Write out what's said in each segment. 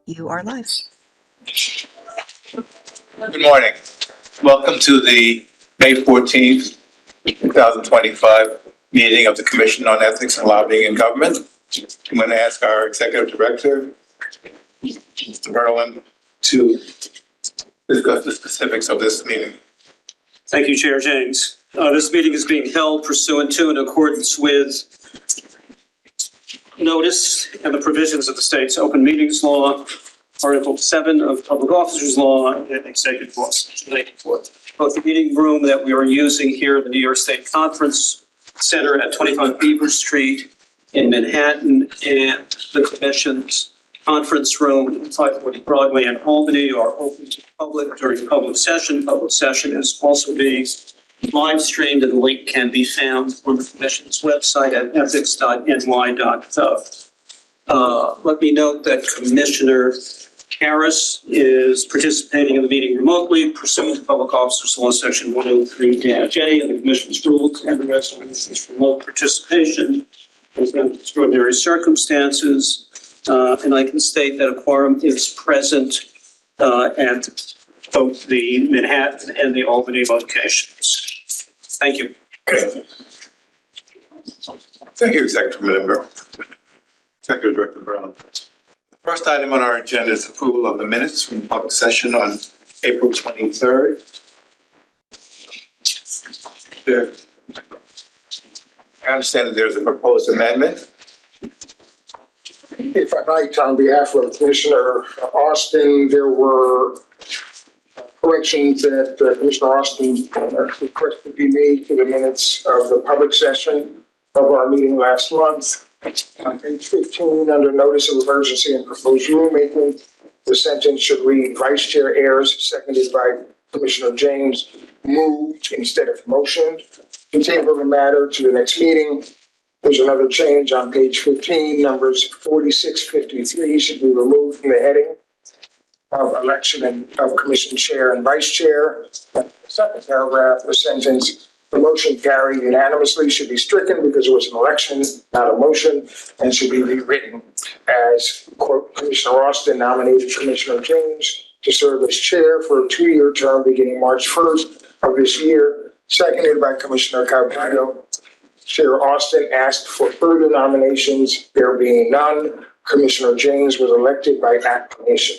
You are live. Good morning. Welcome to the May 14th, 2025 meeting of the Commission on Ethics and Lobbying in Government. I'm going to ask our Executive Director, Mr. Berlin, to discuss the specifics of this meeting. Thank you, Chair James. This meeting is being held pursuant to and in accordance with notice and the provisions of the state's open meetings law, Article 7 of Public Officers Law, and Executive Law. Both the meeting room that we are using here at the New York State Conference Center at 25 Beaver Street in Manhattan and the Commission's conference room at 540 Broadway in Albany are open to the public during public session. Public session is also being live streamed, and the link can be found on the Commission's website at ethics.ny.gov. Let me note that Commissioner Harris is participating in the meeting remotely pursuant to Public Officers Law Section 103-J and the Commission's rules and the resolutions for remote participation in extraordinary circumstances. And I can state that a quorum is present at both the Manhattan and the Albany locations. Thank you. Thank you, Executive Director Brown. The first item on our agenda is approval of the minutes from public session on April 23rd. I understand that there's a proposed amendment. If I might, on behalf of Commissioner Austin, there were corrections that Commissioner Austin requested be made to the minutes of the public session of our meeting last month. On page 15, under notice of emergency and proposed rulemaking, the sentence should read, Vice Chair Ayers, seconded by Commissioner James, moved instead of motioned to table the matter to the next meeting. There's another change on page 15. Numbers 46, 53 should be removed from the heading of election of Commission Chair and Vice Chair. The second paragraph, the sentence, the motion carried unanimously should be stricken because it was an election, not a motion, and should be rewritten as, quote, Commissioner Austin nominated Commissioner James to serve as chair for a 2-year term beginning March 1st of this year, seconded by Commissioner Carvalho. Chair Austin asked for further nominations. There being none, Commissioner James was elected by acclamation.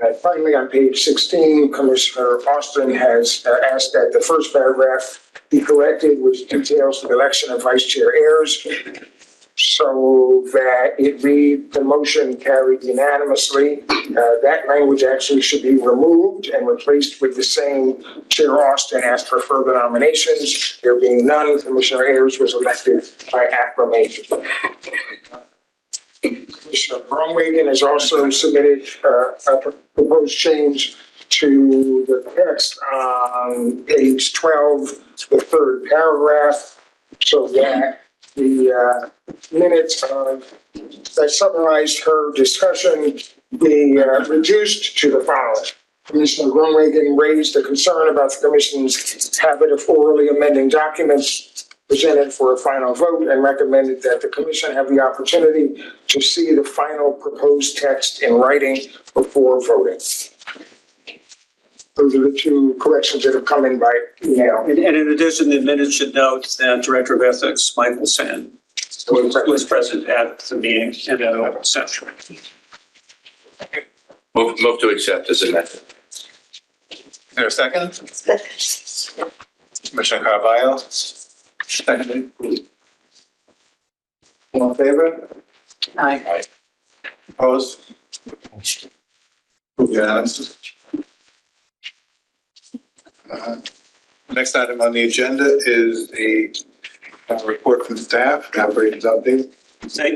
And finally, on page 16, Commissioner Austin has asked that the first paragraph be corrected, which details the election of Vice Chair Ayers, so that it read, the motion carried unanimously. That language actually should be removed and replaced with the same, Chair Austin asked for further nominations. There being none, Commissioner Ayers was elected by acclamation. Commissioner Bromwagen has also submitted a proposed change to the text on page 12, the third paragraph, so that the minutes that summarized her discussion be reduced to the following. Commissioner Bromwagen raised a concern about the Commission's habit of orally amending documents presented for a final vote and recommended that the Commission have the opportunity to see the final proposed text in writing before voting. Those are the two corrections that have come in by email. And in addition, the minutes should note that Director of Ethics, Michael Sand, was present at the meeting and at open session. Move to accept as amended. Is there a second? Commissioner Carvalho? Seconded. All in favor? Aye. Opposed? Unanimous. Next item on the agenda is the report from staff, operations update.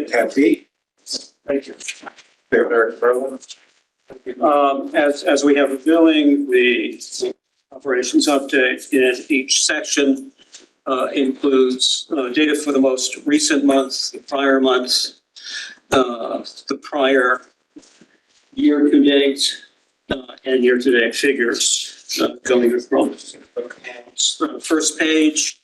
Tab B. Thank you. Eric Berlin. As we have a billing, the operations update in each section includes data for the most recent month, the prior month, the prior year-to-date, and year-to-date figures going across. First page,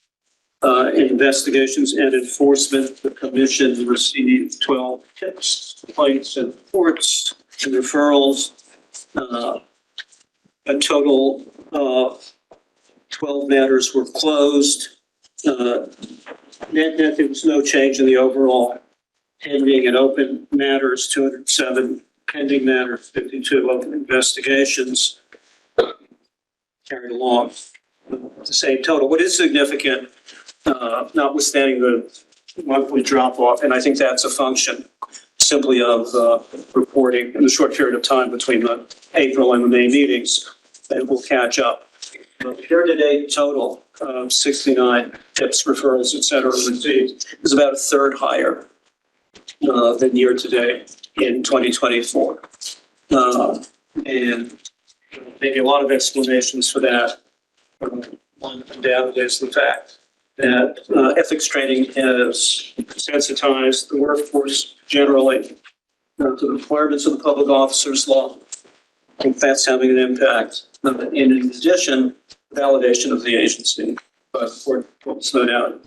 investigations and enforcement. The Commission received 12 tips, complaints, and reports and referrals. A total of 12 matters were closed. Net, there was no change in the overall pending and open matters, 207 pending matters, 52 open investigations carried along the same total. What is significant, notwithstanding the monthly drop off, and I think that's a function simply of reporting in the short period of time between the April and the May meetings, that will catch up. The year-to-date total of 69 tips, referrals, et cetera, received is about a third higher than year-to-date in 2024. And maybe a lot of explanations for that. One undoubtedly is the fact that ethics training has sensitized the workforce generally to the requirements of the public officers law. I think that's having an impact. And in addition, validation of the agency, but for no doubt,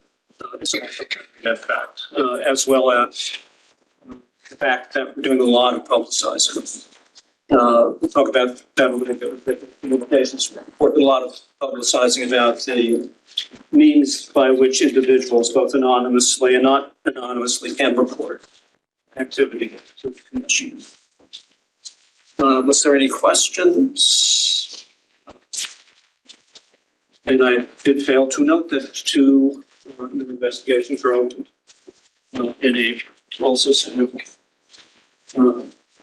it's an impact, as well as the fact that we're doing a lot of publicizing. We'll talk about that a little bit in the patient's report, a lot of publicizing about the means by which individuals, both anonymously and not anonymously, can report activity to the commission. Was there any questions? And I did fail to note that two new investigations were opened in a also significant.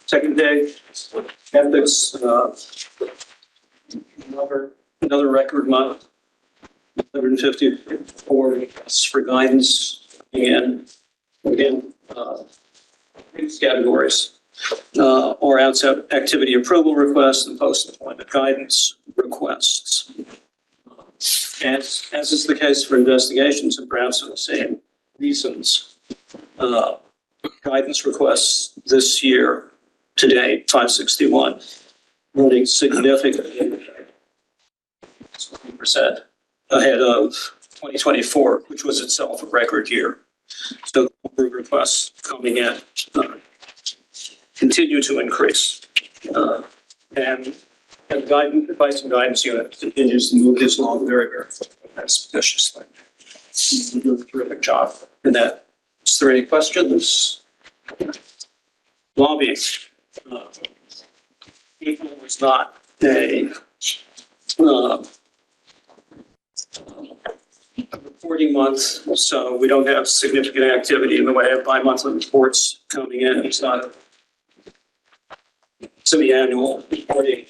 Second day, ethics, another record month, 154 requests for guidance, and again, these categories. Or outside activity approval requests and post-employment guidance requests. As is the case for investigations, and perhaps for the same reasons, guidance requests this year to date, 561, running significantly 20% ahead of 2024, which was itself a record year. So the requests coming in continue to increase. And the guidance, advice and guidance unit continues to move this along very, very expeditiously. You do a terrific job in that. Is there any questions? Lobbying. April was not a reporting month, so we don't have significant activity in the way of bi-monthly reports coming in. It's not a semi-annual reporting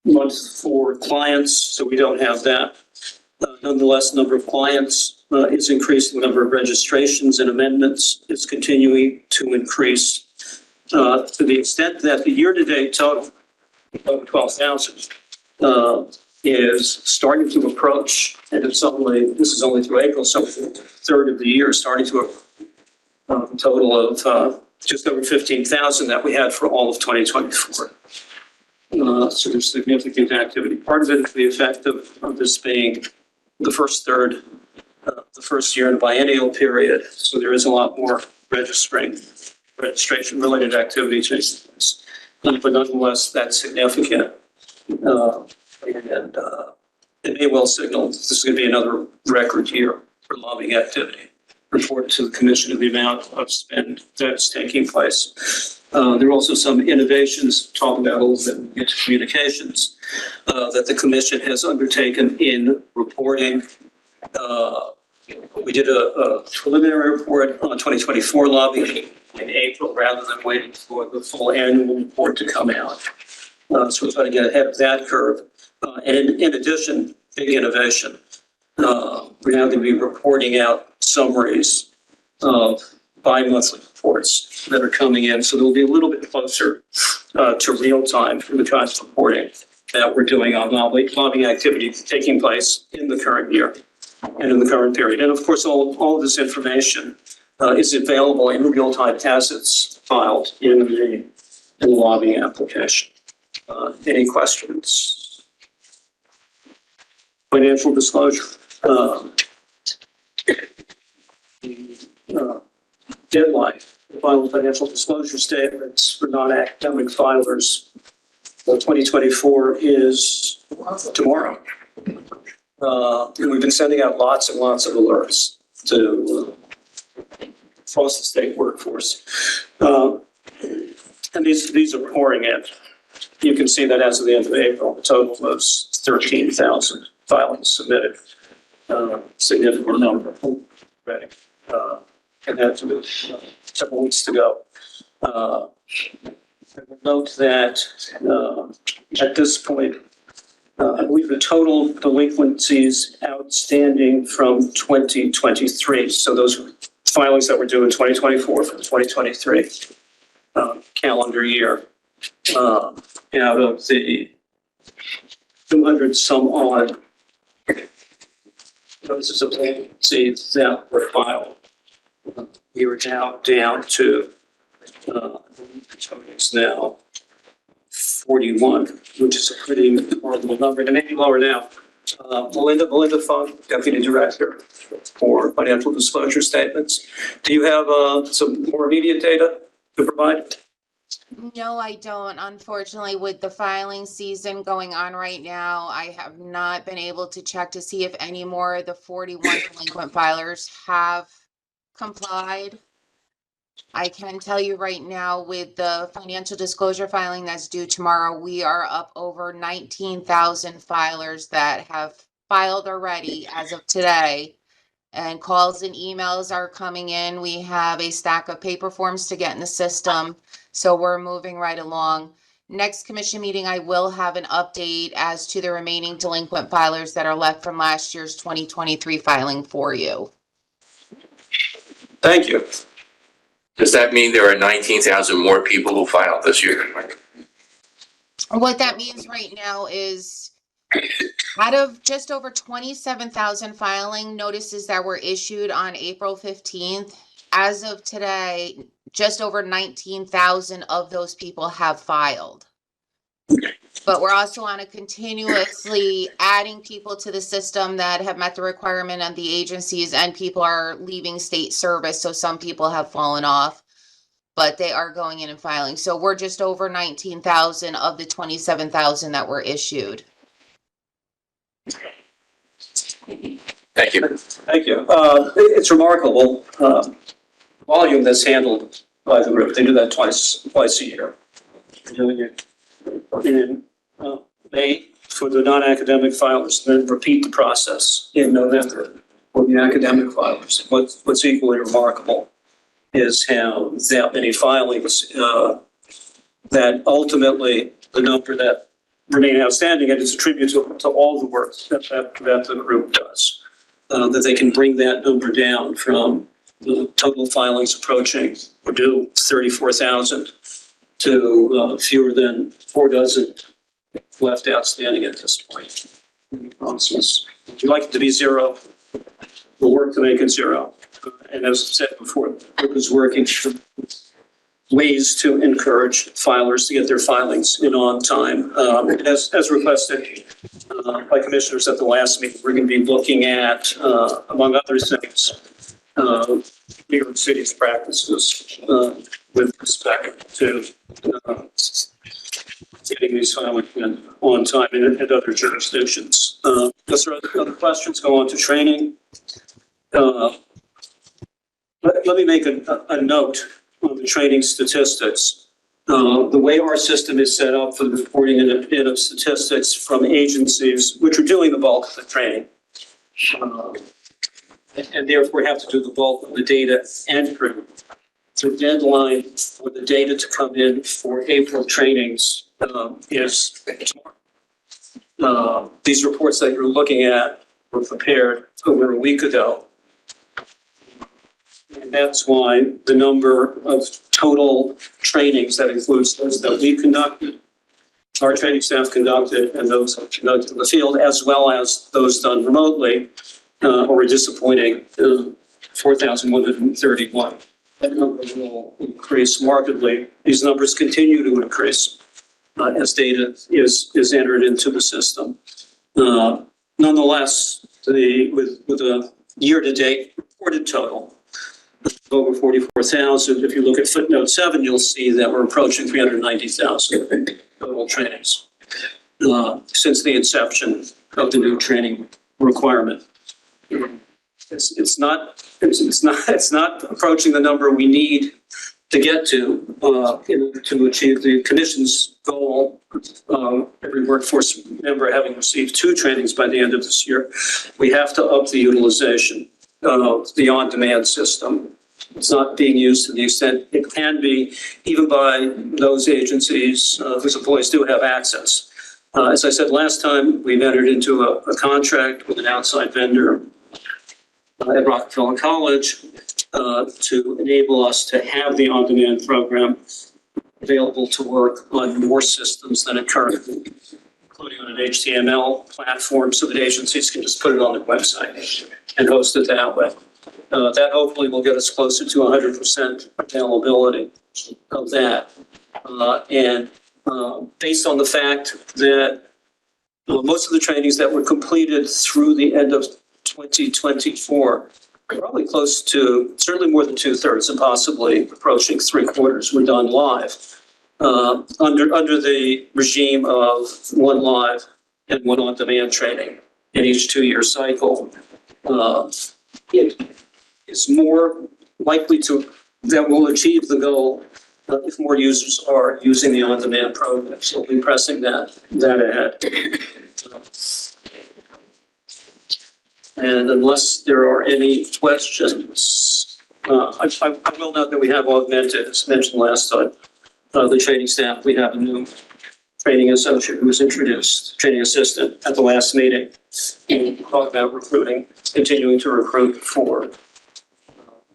month for clients, so we don't have that. Nonetheless, number of clients is increasing. The number of registrations and amendments is continuing to increase to the extent that the year-to-date total of 12,000 is starting to approach, and this is only through April, so the third of the year, starting to a total of just over 15,000 that we had for all of 2024. So there's significant activity. Part of it is the effect of this being the first third, the first year in a biennial period. So there is a lot more registration-related activity taking place. But nonetheless, that's significant. And it may well signal this is going to be another record year for lobbying activity. Report to the commission of the amount of spend that's taking place. There are also some innovations, talk about a little bit into communications, that the commission has undertaken in reporting. We did a preliminary report on 2024 lobbying in April rather than waiting for the full annual report to come out. So we're trying to get ahead of that curve. And in addition, big innovation. We're now going to be reporting out summaries of bi-monthly reports that are coming in. So they'll be a little bit closer to real time for the kinds of reporting that we're doing on lobbying activity taking place in the current year and in the current period. And of course, all of this information is available in real time as it's filed in the lobbying application. Any questions? Financial disclosure. Deadline final financial disclosure statements for non-academic filers. 2024 is tomorrow. And we've been sending out lots and lots of alerts to across the state workforce. And these are pouring in. You can see that as of the end of April, the total was 13,000 filings submitted. Significant number already. And that's several weeks to go. I will note that at this point, I believe the total delinquencies outstanding from 2023, so those filings that were due in 2024 from 2023 calendar year, out of the 200 some odd notices of delinquencies that were filed, we were now down to it's now 41, which is a pretty remarkable number, and maybe lower now. Melinda Funk, Deputy Director for Financial Disclosure Statements. Do you have some more immediate data to provide? No, I don't. Unfortunately, with the filing season going on right now, I have not been able to check to see if any more of the 41 delinquent filers have complied. I can tell you right now with the financial disclosure filing that's due tomorrow, we are up over 19,000 filers that have filed already as of today. And calls and emails are coming in. We have a stack of paper forms to get in the system. So we're moving right along. Next commission meeting, I will have an update as to the remaining delinquent filers that are left from last year's 2023 filing for you. Thank you. Does that mean there are 19,000 more people who filed this year? What that means right now is out of just over 27,000 filing notices that were issued on April 15th, as of today, just over 19,000 of those people have filed. But we're also on a continuously adding people to the system that have met the requirement of the agencies, and people are leaving state service. So some people have fallen off, but they are going in and filing. So we're just over 19,000 of the 27,000 that were issued. Thank you. Thank you. It's remarkable volume that's handled by the group. They do that twice a year. They're doing it in May for the non-academic filers, then repeat the process in November for the academic filers. What's equally remarkable is how that many filings that ultimately the number that remain outstanding, and it's attributable to all the work that the group does, that they can bring that number down from the total filings approaching or due 34,000 to fewer than 4 dozen left outstanding at this point. If you'd like it to be zero, we'll work to make it zero. And as I said before, it was working for ways to encourage filers to get their filings in on time. As requested by commissioners at the last meeting, we're going to be looking at, among other things, New York City's practices with respect to getting these filings in on time in other jurisdictions. Unless there are other questions, go on to training. Let me make a note on the training statistics. The way our system is set up for the reporting in of statistics from agencies, which are doing the bulk of the training, and therefore have to do the bulk of the data entry. The deadline for the data to come in for April trainings is tomorrow. These reports that you're looking at were prepared over a week ago. And that's why the number of total trainings, that includes those that we conducted, our training staff conducted, and those conducted in the field, as well as those done remotely, are a disappointing 4,131. That number will increase markedly. These numbers continue to increase as data is entered into the system. Nonetheless, with a year-to-date reported total over 44,000. If you look at footnote 7, you'll see that we're approaching 390,000 total trainings since the inception of the new training requirement. It's not approaching the number we need to get to achieve the commission's goal. Every workforce member having received 2 trainings by the end of this year. We have to up the utilization of the on-demand system. It's not being used to the extent it can be, even by those agencies whose employees do have access. As I said last time, we've entered into a contract with an outside vendor at Rockefeller College to enable us to have the on-demand program available to work on more systems than it currently, including on an HTML platform, so that agencies can just put it on their website and host it that way. That hopefully will get us closer to 100% availability of that. Based on the fact that most of the trainings that were completed through the end of 2024, probably close to, certainly more than 2/3 and possibly approaching 3/4 were done live under the regime of 1 live and 1 on-demand training in each 2-year cycle. It is more likely that we'll achieve the goal if more users are using the on-demand program. So we'll be pressing that ahead. And unless there are any questions, I will note that we have augmented, as mentioned last time, the training staff. We have a new training associate who was introduced, training assistant at the last meeting. We'll talk about recruiting, continuing to recruit for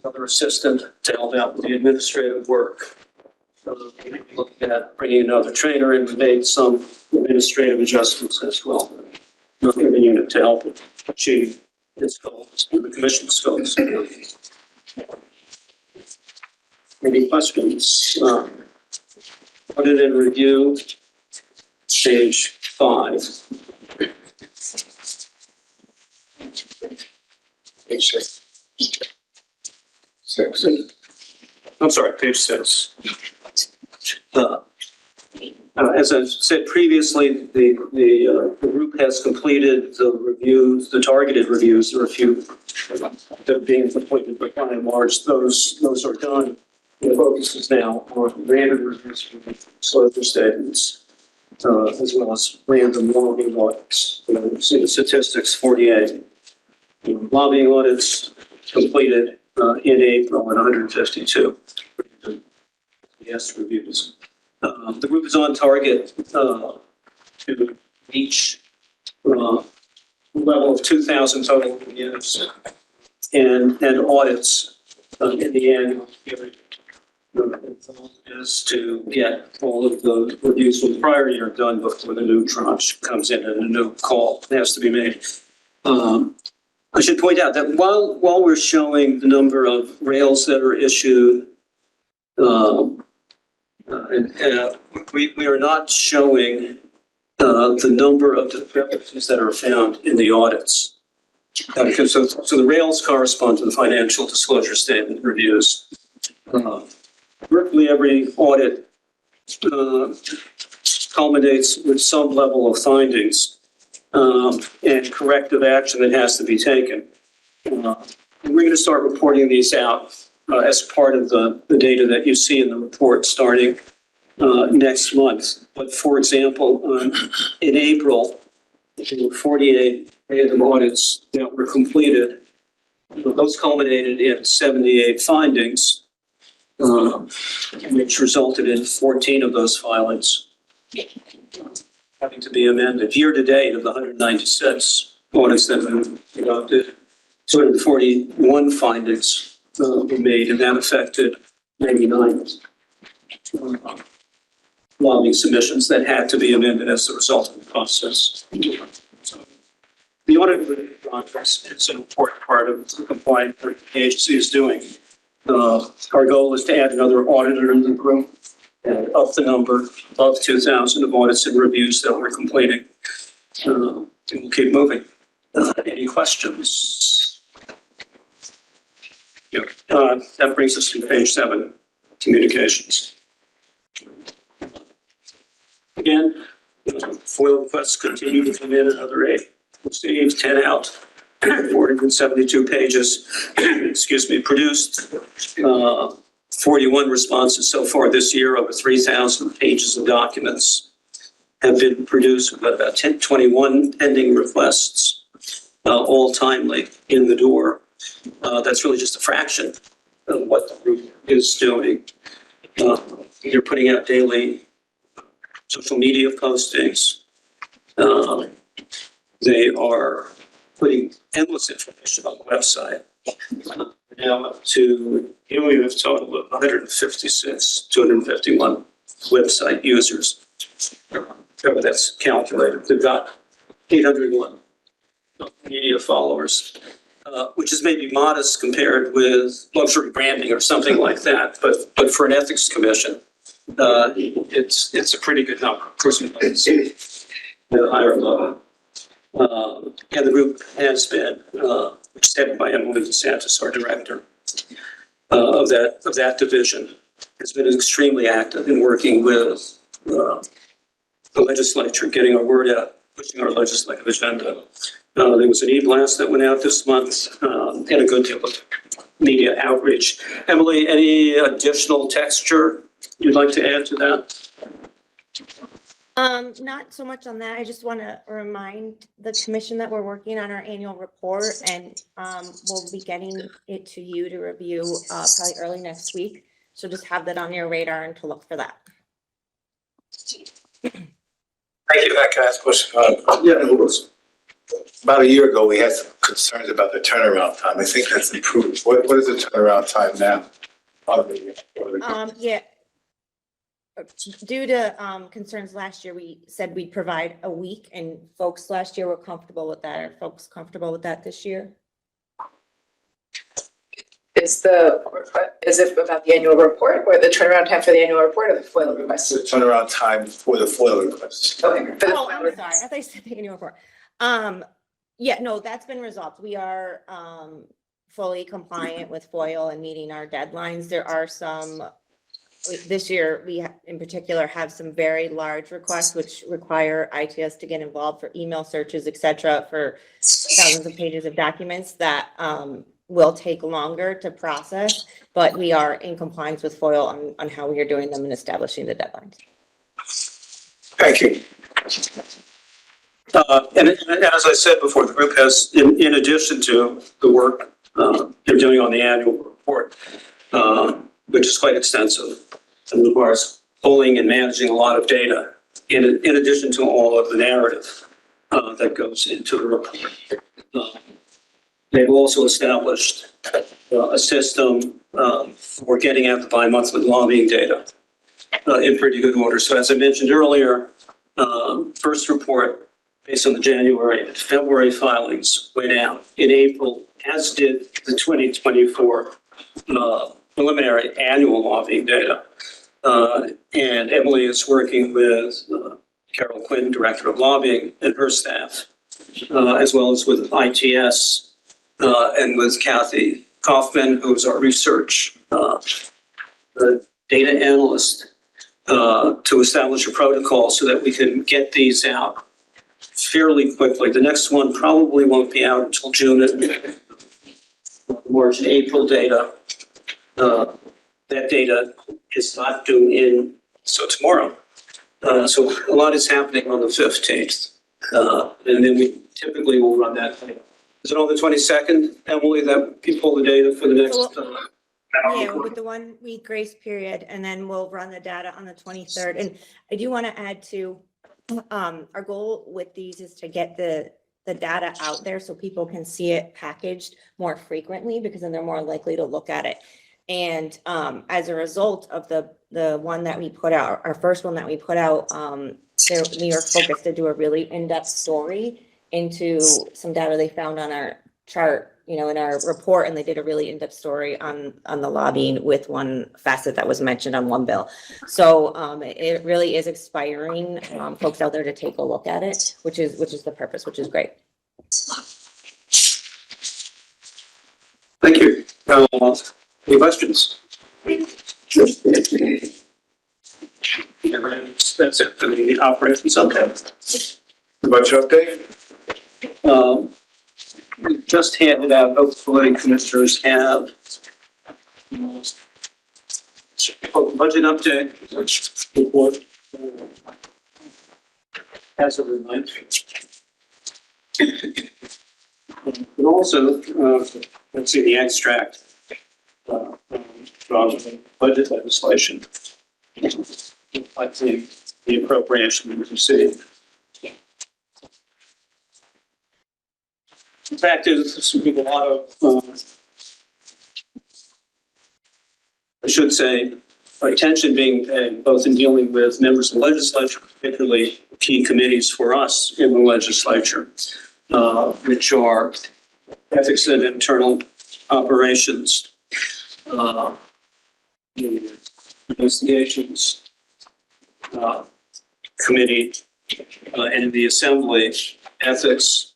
another assistant to help out with the administrative work. Looking at bringing another trainer in, we made some administrative adjustments as well in the unit to help achieve its goals, the commission's goals. Any questions? Audit and review, page 5. Page 6. 6. I'm sorry, page 6. As I said previously, the group has completed the reviews, the targeted reviews. There are a few that are being completed, but by and large, those are done. The focus is now on random reviews for disclosure statements, as well as random lobbying audits. You see the statistics: 48 lobbying audits completed in April and 152 yes reviews. The group is on target to reach level of 2,000 total reviews and audits in the annual period. The goal is to get all of the reviews from the prior year done before the new tranche comes in and a new call has to be made. I should point out that while we're showing the number of rails that are issued, we are not showing the number of discrepancies that are found in the audits. Because so the rails correspond to the financial disclosure statement reviews. Virtually every audit culminates with some level of findings and corrective action that has to be taken. We're going to start reporting these out as part of the data that you see in the report starting next month. But for example, in April, there were 48 random audits that were completed. Those culminated in 78 findings, which resulted in 14 of those filings having to be amended. Year to date of the 196 audits that have been conducted, 241 findings were made, and that affected 99 lobbying submissions that had to be amended as a result of the process. So the audit process is an important part of the compliance that the agency is doing. Our goal is to add another auditor in the group and up the number of 2,000 of audits and reviews that we're completing. And we'll keep moving. Any questions? That brings us to page 7, communications. Again, FOIL requests continue to come in, another 8 received, 10 out, 472 pages, excuse me, produced, 41 responses so far this year, over 3,000 pages of documents have been produced, with about 21 pending requests, all timely in the door. That's really just a fraction of what the group is doing. They're putting out daily social media postings. They are putting endless information on the website. Now up to, here we have a total of 251 website users. However that's calculated. They've got 801 media followers, which is maybe modest compared with luxury branding or something like that. But for an ethics commission, it's a pretty good number. Of course, we can see at a higher level. And the group has been, which is headed by Emily DeSantis, our director of that division, has been extremely active in working with the legislature, getting our word out, pushing our legislative agenda. There was an e-blast that went out this month, and a good deal of media outreach. Emily, any additional texture you'd like to add to that? Not so much on that. I just want to remind the commission that we're working on our annual report, and we'll be getting it to you to review probably early next week. So just have that on your radar and to look for that. Thank you. Can I ask a question? About a year ago, we had some concerns about the turnaround time. I think that's improved. What is the turnaround time now? Yeah. Due to concerns last year, we said we'd provide a week, and folks last year were comfortable with that. Are folks comfortable with that this year? Is it about the annual report or the turnaround time for the annual report or the FOIL request? The turnaround time for the FOIL request. Okay. For the Oh, FOIL I'm sorry. I thought you said the annual report. Yeah, no, that's been resolved. We are fully compliant with FOIL and meeting our deadlines. There are some, this year, we in particular have some very large requests which require ITS to get involved for email searches, et cetera, for thousands of pages of documents that will take longer to process, but we are in compliance with FOIL on how we are doing them and establishing the deadlines. Thank you. And as I said before, the group has, in addition to the work they're doing on the annual report, which is quite extensive and requires pulling and managing a lot of data, in addition to all of the narrative that goes into the report. They've also established a system for getting out the bi-monthly lobbying data in pretty good order. So as I mentioned earlier, first report based on the January and February filings went out in April, as did the 2024 preliminary annual lobbying data. And Emily is working with Carol Quinn, Director of Lobbying, and her staff, as well as with ITS and with Kathy Kaufman, who's our research data analyst, to establish a protocol so that we can get these out fairly quickly. The next one probably won't be out until June and March and April data. That data is not due in, so tomorrow. So a lot is happening on the 15th. And then we typically will run that. Is it on the 22nd, Emily, that you pull the data for the next? Yeah, with the 1 week grace period, and then we'll run the data on the 23rd. And I do want to add to, our goal with these is to get the data out there so people can see it packaged more frequently, because then they're more likely to look at it. And as a result of the one that we put out, our first one that we put out, New York Focus to do a really in-depth story into some data they found on our chart, in our report, and they did a really in-depth story on the lobbying with one facet that was mentioned on one bill. So it really is inspiring folks out there to take a look at it, which is the purpose, which is great. Thank you. Any questions? That's it for the operations update. The budget update? We just handed out, hopefully commissioners have budget update, which report as a reminder. And also, let's see the extract from budget legislation. I think the appropriation we received. The fact is, there's been a lot of, I should say, attention being paid both in dealing with members of the legislature, particularly key committees for us in the legislature, which are ethics and internal operations, investigations committee, and the assembly, ethics,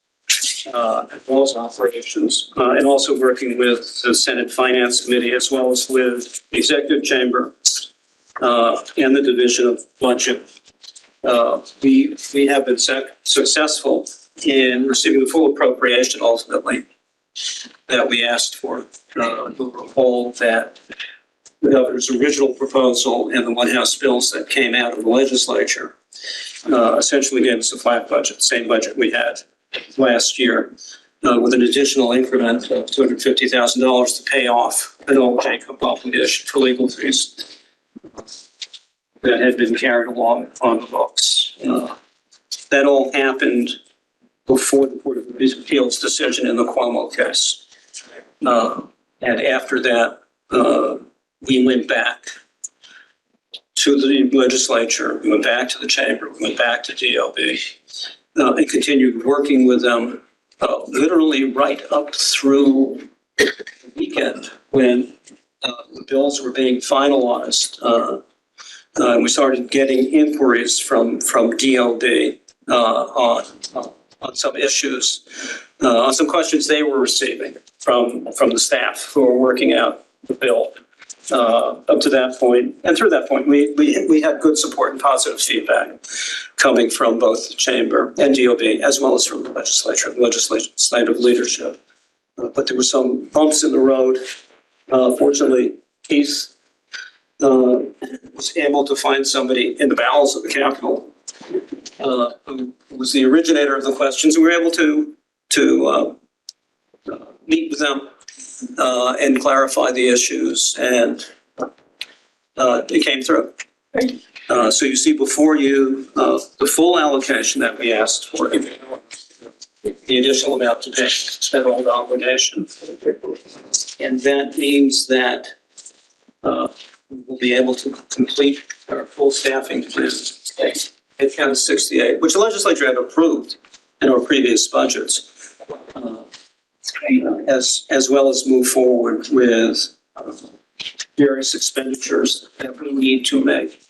as well as operations, and also working with the Senate Finance Committee, as well as with the Executive Chamber and the Division of Budget. We have been successful in receiving the full appropriation ultimately that we asked for. You'll recall that the governor's original proposal and the White House bills that came out of the legislature essentially gave us a flat budget, same budget we had last year, with an additional increment of $250,000 to pay off an old Jacob obligation for legal fees that had been carried along on the books. That all happened before the Court of Appeals decision in the Cuomo case. And after that, we went back to the legislature, we went back to the chamber, we went back to DOB, and continued working with them literally right up through the weekend when the bills were being finalized. We started getting inquiries from DOB on some issues, on some questions they were receiving from the staff who were working out the bill. Up to that point, and through that point, we had good support and positive feedback coming from both the chamber and DOB, as well as from the legislature, legislative leadership. But there were some bumps in the road. Fortunately, Keith was able to find somebody in the bowels of the Capitol who was the originator of the questions, and we were able to meet with them and clarify the issues, and it came through. So you see before you the full allocation that we asked for, the additional amount to pay federal obligation, and that means that we'll be able to complete our full staffing plan. It counts 68, which the legislature had approved in our previous budgets. As well as move forward with various expenditures that we need to make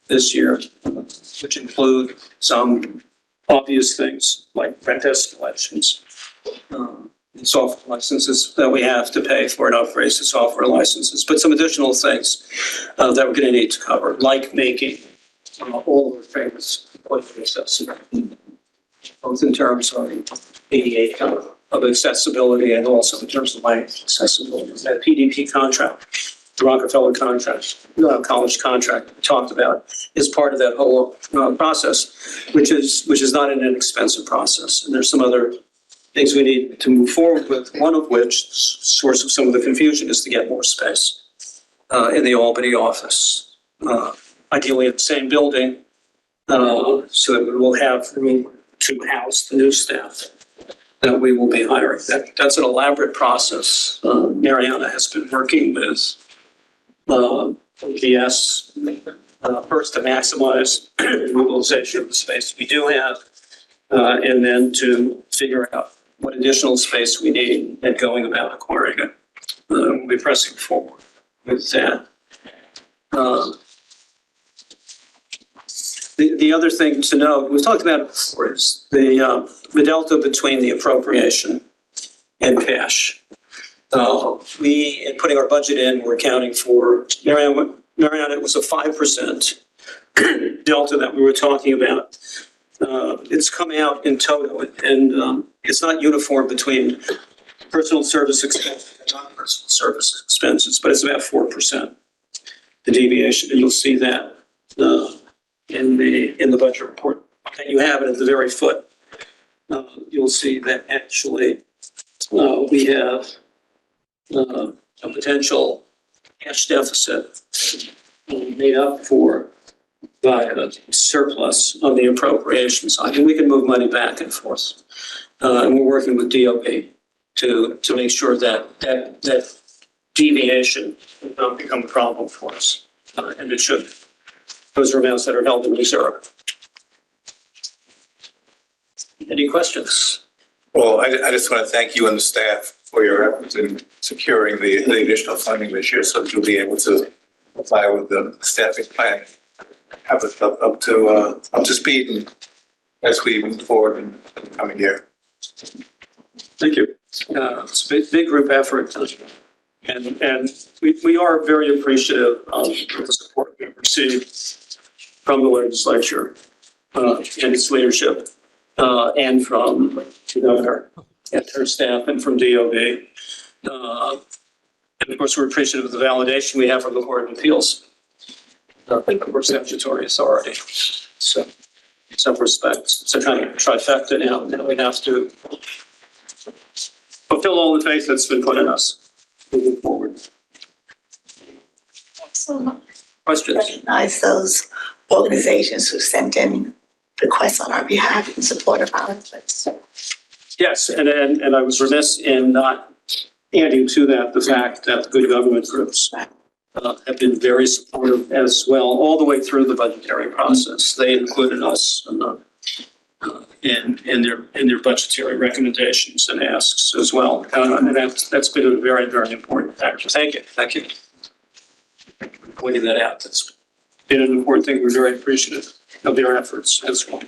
this year, which include some obvious things like rent escalations, software licenses that we have to pay for and upgrades to software licenses, but some additional things that we're going to need to cover, like making all of our famous accessible, both in terms of ADA of accessibility and also in terms of language accessibility. That PDP contract, the Rockefeller contract, college contract we talked about, is part of that whole process, which is not an inexpensive process. And there's some other things we need to move forward with, one of which, source of some of the confusion, is to get more space in the Albany office, ideally in the same building, so that we will have room to house the new staff that we will be hiring. That's an elaborate process. Mariana has been working with OPS first to maximize utilization of the space we do have, and then to figure out what additional space we need and going about acquiring it. We'll be pressing forward with that. The other thing to note, we've talked about it before, is the delta between the appropriation and cash. We, in putting our budget in, we're accounting for, Mariana, it was a 5% delta that we were talking about. It's coming out in total, and it's not uniform between personal service expenses and non-personal service expenses, but it's about 4%, the deviation, and you'll see that in the budget report that you have it at the very foot. You'll see that actually we have a potential cash deficit made up for by a surplus on the appropriation side, and we can move money back and forth. And we're working with DOB to make sure that deviation will not become a problem for us, and it should. Those are amounts that are held in reserve. Any questions? Well, I just want to thank you and the staff for your efforts in securing the additional funding this year, so that you'll be able to apply with the staffing plan. Have it up to speed and as we move forward in the coming year. Thank you. It's a big group effort, and we are very appreciative of the support we've received from the legislature and its leadership, and from the governor and her staff, and from DOB. And of course, we're appreciative of the validation we have from the Board of Appeals. We're statutory authority, so in some respects, it's a kind of trifecta now that we have to fulfill all the faith that's been put in us moving forward. Questions? Recognize those organizations who sent in requests on our behalf in support of our efforts. Yes, and I was remiss in not adding to that the fact that the good government groups have been very supportive as well, all the way through the budgetary process. They included us in their budgetary recommendations and asks as well, and that's been a very, very important factor. Thank you for pointing that out. That's been an important thing. We're very appreciative of their efforts as well.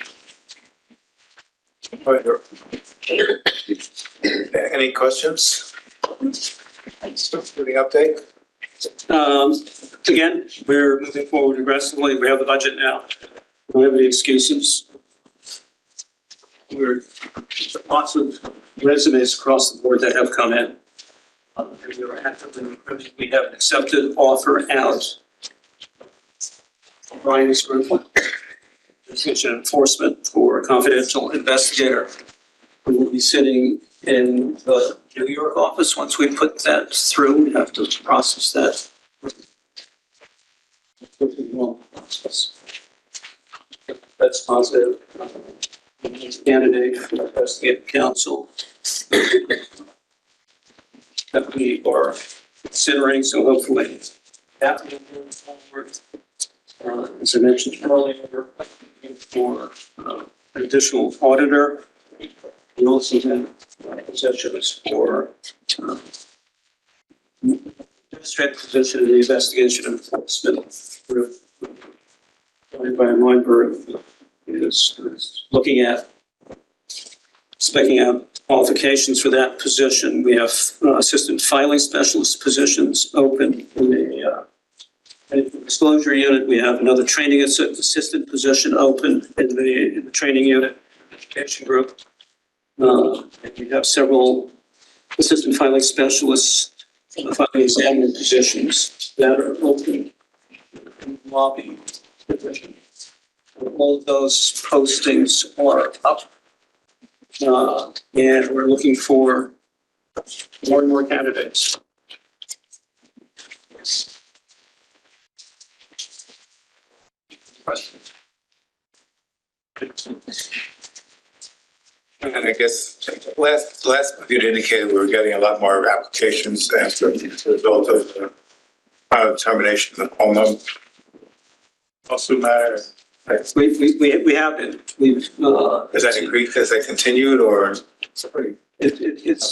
Any questions? Moving update? Again, we're moving forward aggressively. We have the budget now. We don't have any excuses. We're lots of resumes across the board that have come in. We are actively recruiting. We have an accepted offer out. Brian's group, decision enforcement for a confidential investigator. We will be sitting in the New York office. Once we put that through, we have to process that. That's positive. Candidate for investigative counsel that we are considering, so hopefully that will move forward. As I mentioned earlier, for an additional auditor. We also have positions for administrative position in the investigation enforcement group. Brian Weinberg is looking at specking out qualifications for that position. We have assistant filing specialist positions open in the disclosure unit. We have another training assistant position open in the training unit education group. We have several assistant filing specialists, filing examiner positions that are open in the lobby division. All of those postings are up, and we're looking for more and more candidates. Questions? And I guess last month you'd indicated we were getting a lot more applications as a result of the determination of the home number. Also matter. We have been. We've Has that increased? Has that continued or? It's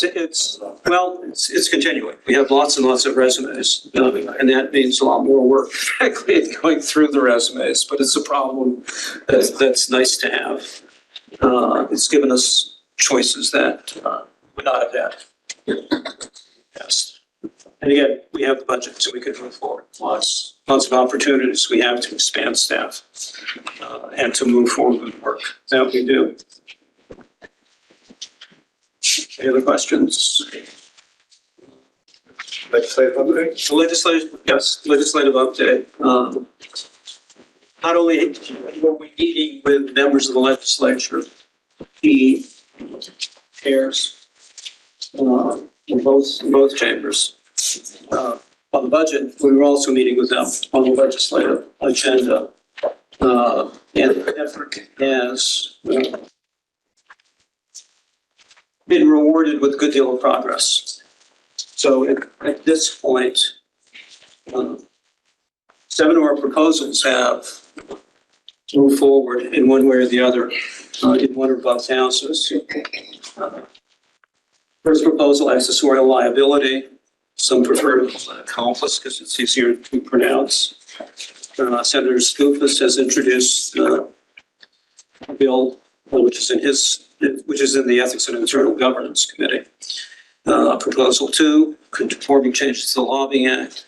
continuing. We have lots and lots of resumes, and that means a lot more work, frankly, going through the resumes. But it's a problem that's nice to have. It's given us choices that we not have had. passed. And again, we have the budget, so we could move forward. Lots of opportunities we have to expand staff and to move forward with work that we do. Any other questions? Legislative update? Legislative update. Not only were we meeting with members of the legislature, the chairs in both chambers on the budget, we were also meeting with them on the legislative agenda. And the effort has been rewarded with a good deal of progress. So at this point, 7 of our proposals have moved forward in one way or the other in one or both houses. First proposal, accessorial liability. Some prefer to call it accomplice because it's easier to pronounce. Senator Skoufis has introduced a bill which is in the Ethics and Internal Governance Committee. Proposal 2, conforming changes to the Lobbying Act,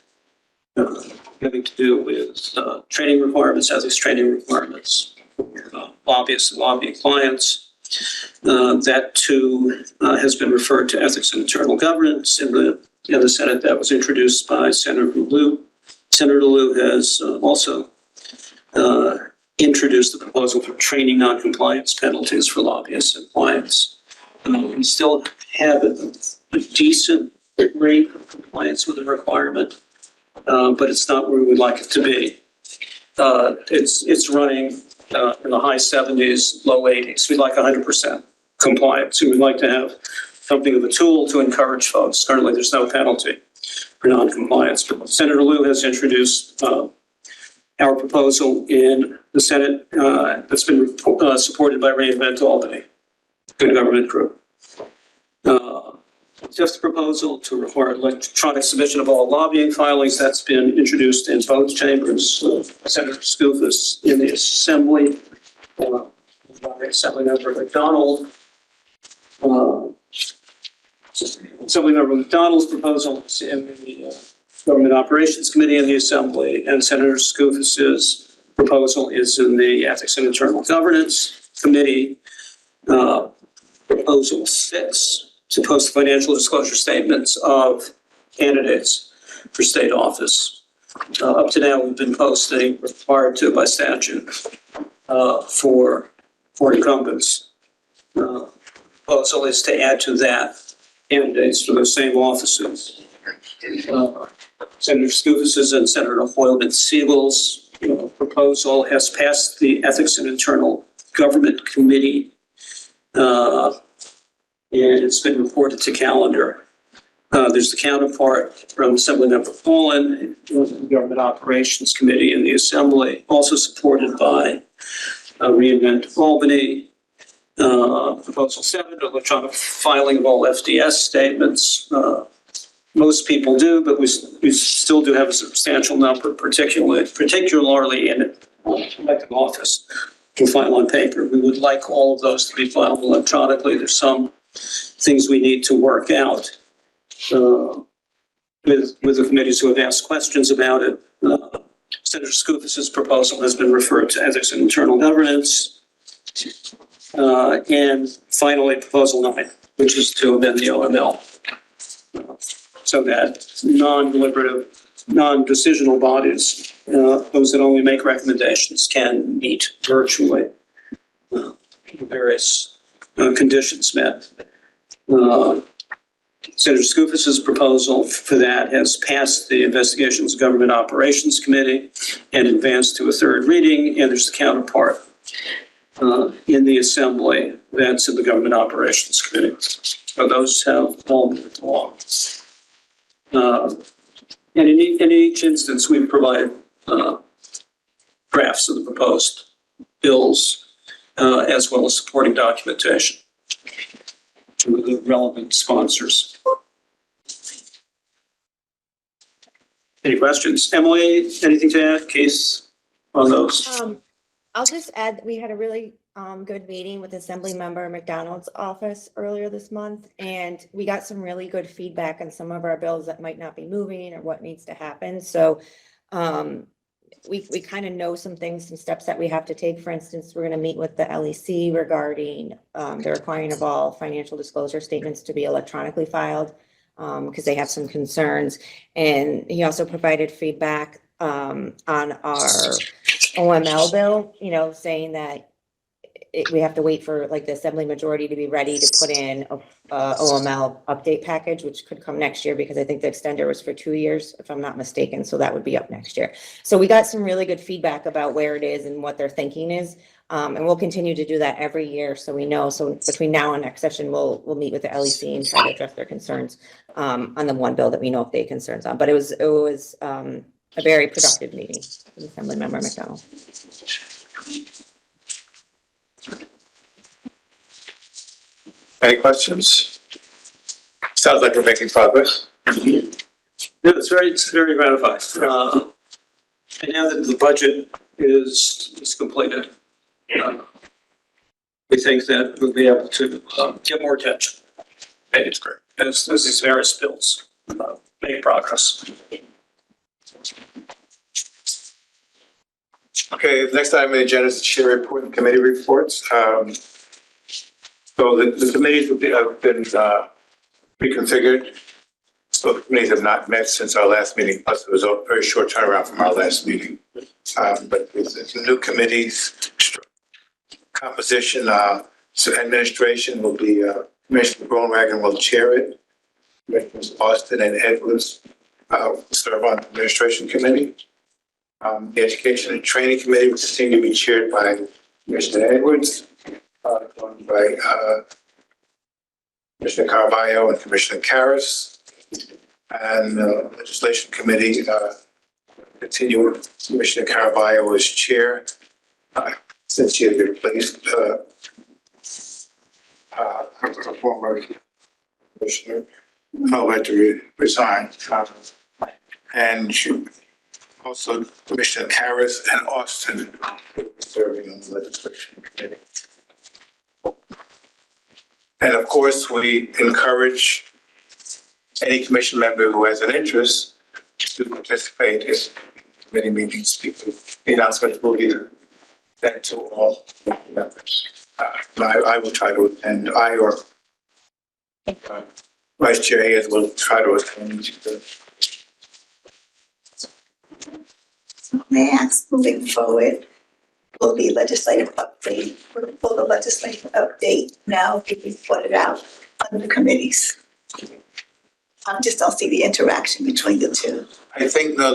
having to do with training requirements, ethics training requirements, lobbyists and lobbying clients. That too has been referred to Ethics and Internal Governance in the Senate. That was introduced by Senator Liu. Senator Liu has also introduced the proposal for training non-compliance penalties for lobbyists and clients. We still have a decent rate of compliance with the requirement, but it's not where we would like it to be. It's running in the high 70s, low 80s. We'd like 100% compliance. We would like to have something of a tool to encourage folks. Currently, there's no penalty for non-compliance. But Senator Liu has introduced our proposal in the Senate that's been supported by Reinvent Albany, Good Government Group. Just a proposal to require electronic submission of all lobbying filings. That's been introduced in both chambers. Senator Skoufis in the Assembly, Assemblymember McDonald. Assemblymember McDonald's proposal is in the Government Operations Committee in the Assembly, and Senator Skoufis's proposal is in the Ethics and Internal Governance Committee. Proposal 6. To post financial disclosure statements of candidates for state office. Up to now, we've been posting, required to by statute, for incumbents. Proposal is to add to that candidates for those same offices. Senator Skoufis's and Senator Hoylman-Siegel's proposal has passed the Ethics and Internal Government Committee. And it's been reported to calendar. There's the counterpart from Assemblymember Paulin, the Government Operations Committee in the Assembly, also supported by Reinvent Albany. Proposal 7, electronic filing of all FDS statements. Most people do, but we still do have a substantial number, particularly in elected office, to file on paper. We would like all of those to be filed electronically. There's some things we need to work out with the committees who have asked questions about it. Senator Skoufis's proposal has been referred to Ethics and Internal Governance. And finally, Proposal 9, which is to amend the OML so that non-deliberative, non-decisional bodies, those that only make recommendations, can meet virtually. Various conditions met. Senator Skoufis's proposal for that has passed the Investigations and Government Operations Committee and advanced to a third reading, and there's the counterpart in the Assembly that's in the Government Operations Committee. So those have all moved along. And in each instance, we've provided drafts of the proposed bills as well as supporting documentation to the relevant sponsors. Any questions? Emily, anything to add, Keith, on those? I'll just add that we had a really good meeting with Assemblymember McDonald's office earlier this month, and we got some really good feedback on some of our bills that might not be moving or what needs to happen. So we kind of know some things, some steps that we have to take. For instance, we're going to meet with the LEC regarding the requiring of all financial disclosure statements to be electronically filed because they have some concerns. And he also provided feedback on our OML bill, you know, saying that we have to wait for like the assembly majority to be ready to put in a OML update package, which could come next year because I think the extender was for 2 years, if I'm not mistaken. So that would be up next year. So we got some really good feedback about where it is and what their thinking is. And we'll continue to do that every year. So we know, so between now and next session, we'll meet with the LEC and try to address their concerns on the one bill that we know if they have concerns on. But it was a very productive meeting with Assemblymember McDonald. Any questions? Sounds like we're making progress. Yeah, it's very gratifying. And now that the budget is completed, we think that we'll be able to get more attention. It's great. As these various bills make progress. Okay, next item on the agenda is the chair report and committee reports. So the committees have been reconfigured. So the committees have not met since our last meeting, plus it was a very short turnaround from our last meeting. But it's new committees, composition, so administration will be, Commissioner Groenwagen will chair it. Commissioners Austin and Edwards will serve on the administration committee. The education and training committee will continue to be chaired by Commissioner Edwards, joined by Commissioner Carvalho and Commissioner Karras. And the legislation committee continue with Commissioner Carvalho as chair since she had replaced her former commissioner who had to resign. And she also Commissioner Karras and Austin serving on the legislation committee. And of course, we encourage any commission member who has an interest to participate in committee meetings because the announcement will be sent to all members. I will try to attend. I or Vice Chair Hayes will try to attend. May I ask, moving forward, will the legislative update now be reported out on the committees? I just don't see the interaction between the two. I think the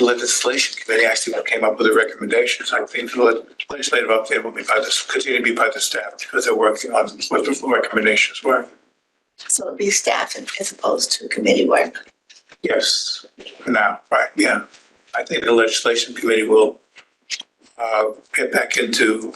legislation committee actually came up with the recommendations. I think the legislative update will be continue to be by the staff because they're working on what the recommendations were. So it'll be staff as opposed to committee work. Yes, for now, right, yeah. I think the legislation committee will get back into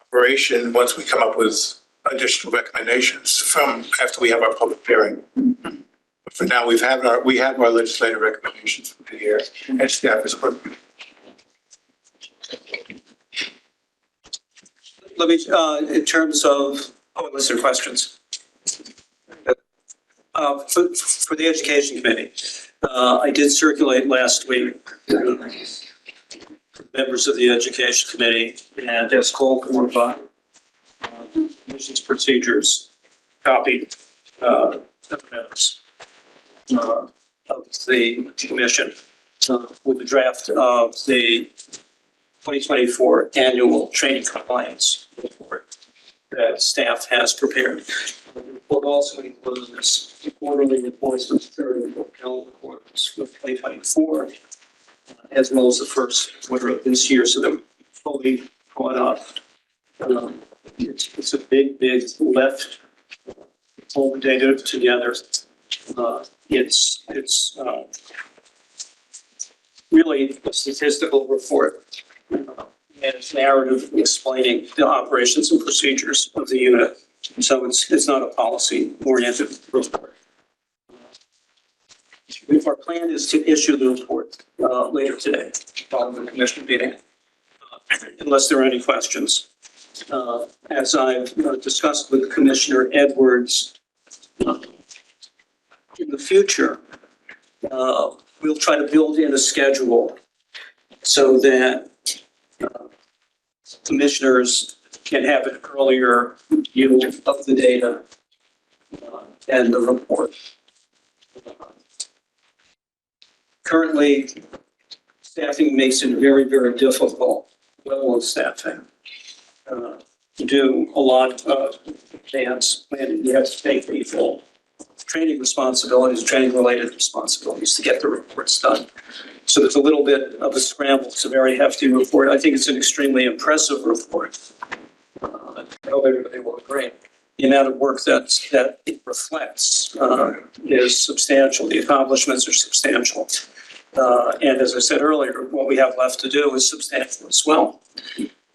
operation once we come up with additional recommendations from after we have our public hearing. But for now, we have our legislative recommendations for the year, and staff is working. Let me, in terms of, unless there are questions. For the education committee, I did circulate last week members of the education committee and as called for by commission's procedures, copied minutes of the commission with the draft of the 2024 annual training compliance report that staff has prepared. What also includes quarterly reports of security reports for 2024, as well as the first quarter of this year, so they're fully caught up. It's a big lift. All the data together. It's really a statistical report and it's narrative explaining the operations and procedures of the unit. So it's not a policy-oriented report. Our plan is to issue the report later today, following the commission meeting. unless there are any questions. As I've discussed with Commissioner Edwards, in the future, we'll try to build in a schedule so that commissioners can have an earlier view of the data and the report. Currently, staffing makes it very, very difficult, level of staffing, to do a lot of advanced planning. You have to take people training responsibilities, training related responsibilities to get the reports done. So there's a little bit of a scramble. It's a very hefty report. I think it's an extremely impressive report. I hope everybody will agree. The amount of work that it reflects is substantial. The accomplishments are substantial. And as I said earlier, what we have left to do is substantial as well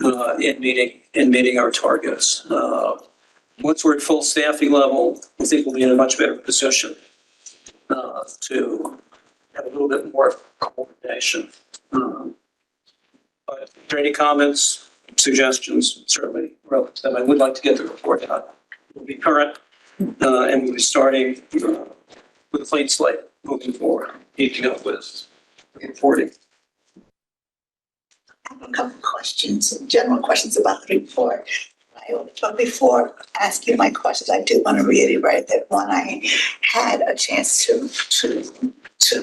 in meeting our targets. Once we're at full staffing level, I think we'll be in a much better position to have a little bit more coordination. But if there are any comments, suggestions, certainly relevant to them. I would like to get the report out. We'll be current and we'll be starting with a clean slate moving forward, keeping up with reporting. I have a couple of questions, general questions about the report. But before asking my questions, I do want to reiterate that when I had a chance to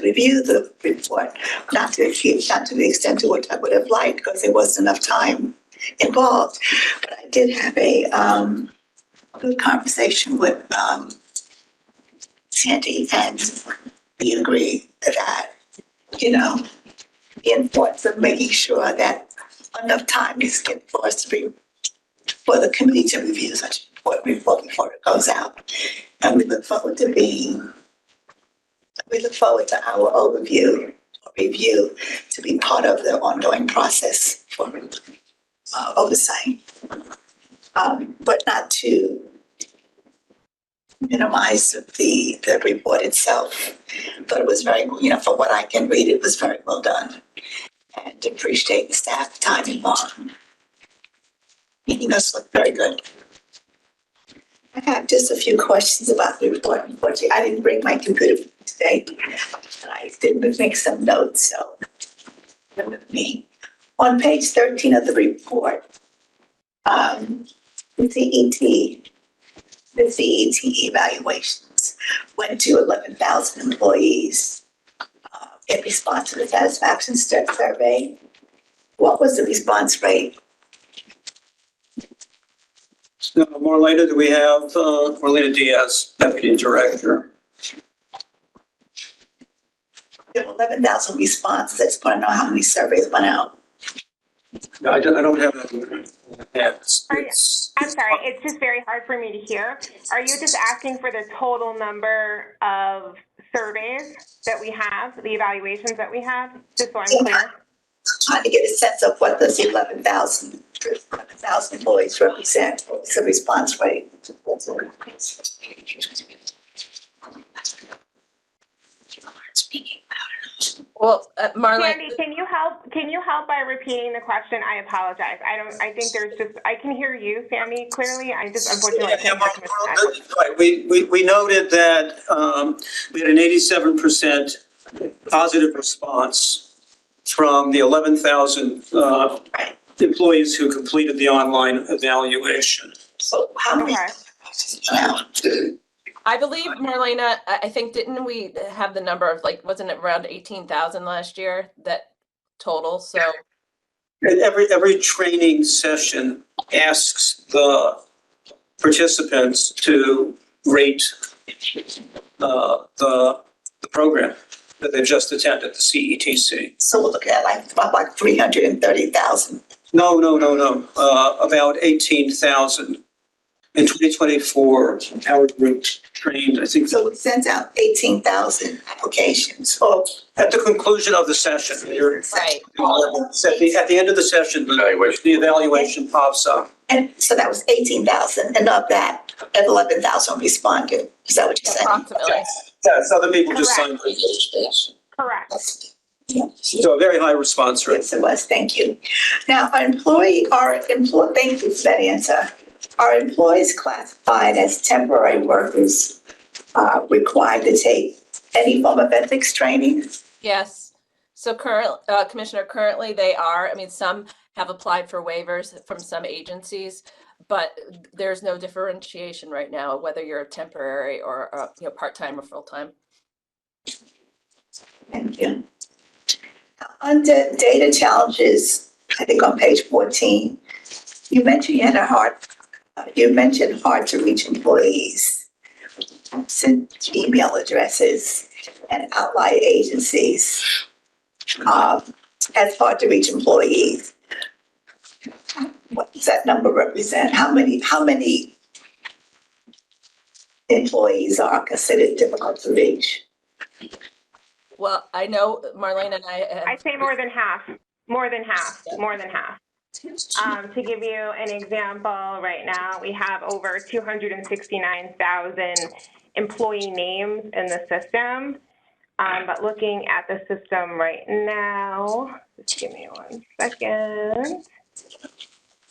review the report, not to the extent to which I would have liked, because there wasn't enough time involved. But I did have a good conversation with Sandy, and we agree that, you know, the importance of making sure that enough time is given for us to be, for the committee to review such an important report before it goes out. And we look forward to our overview or review to be part of the ongoing process for oversight. But not to minimize the report itself. But it was very, you know, for what I can read, it was very well done. And appreciate the staff time involved. Making us look very good. I have just a few questions about the report. Unfortunately, I didn't bring my computer today, and I didn't make some notes, so bear with me. On page 13 of the report, the CET evaluations went to 11,000 employees in response to the satisfaction survey. What was the response rate? Marlena, do we have Marlena Diaz, Deputy Director? There were 11,000 responses. I just want to know how many surveys went out. No, I don't have that. I'm sorry, it's just very hard for me to hear. Are you just asking for the total number of surveys that we have, the evaluations that we have, just so I'm clear? Trying to get a sense of what does 11,000 employees represent, what's the response rate? Well, Marlene. Sandy, can you help by repeating the question? I apologize. I think I can hear you, Sandy, clearly. I just unfortunately can't hear. We noted that we had an 87% positive response from the 11,000 employees who completed the online evaluation. So how many? Okay. I believe, Marlena, I think, didn't we have the number of, like, wasn't it around 18,000 last year, that total? So And every training session asks the participants to rate the program that they've just attended, the CETC. So we're looking at like 330,000. No, about 18,000. In 2024, our group trained, I think. So we sent out 18,000 applications. Oh, At the conclusion of the session, right. at the end of the session, the evaluation pops up. and so that was 18,000, and of that, 11,000 responded. Is that what you're saying? Approximately. Yes, other people just signed. Correct. Yeah. So a very high response rate. Yes, it was. Thank you. Now, thank you for that answer. Are employees classified as temporary workers required to take any form of ethics training? Yes. So Commissioner, currently they are. I mean, some have applied for waivers from some agencies, but there's no differentiation right now, whether you're a temporary or part-time or full-time. Thank you. Under data challenges, I think on page 14, you mentioned you mentioned hard to reach employees, absent email addresses, and outlier agencies as hard to reach employees. What does that number represent? How many employees are considered difficult to reach? Well, I know Marlene and I have. I'd say more than half. To give you an example, right now we have over 269,000 employee names in the system. But looking at the system right now, just give me 1 second.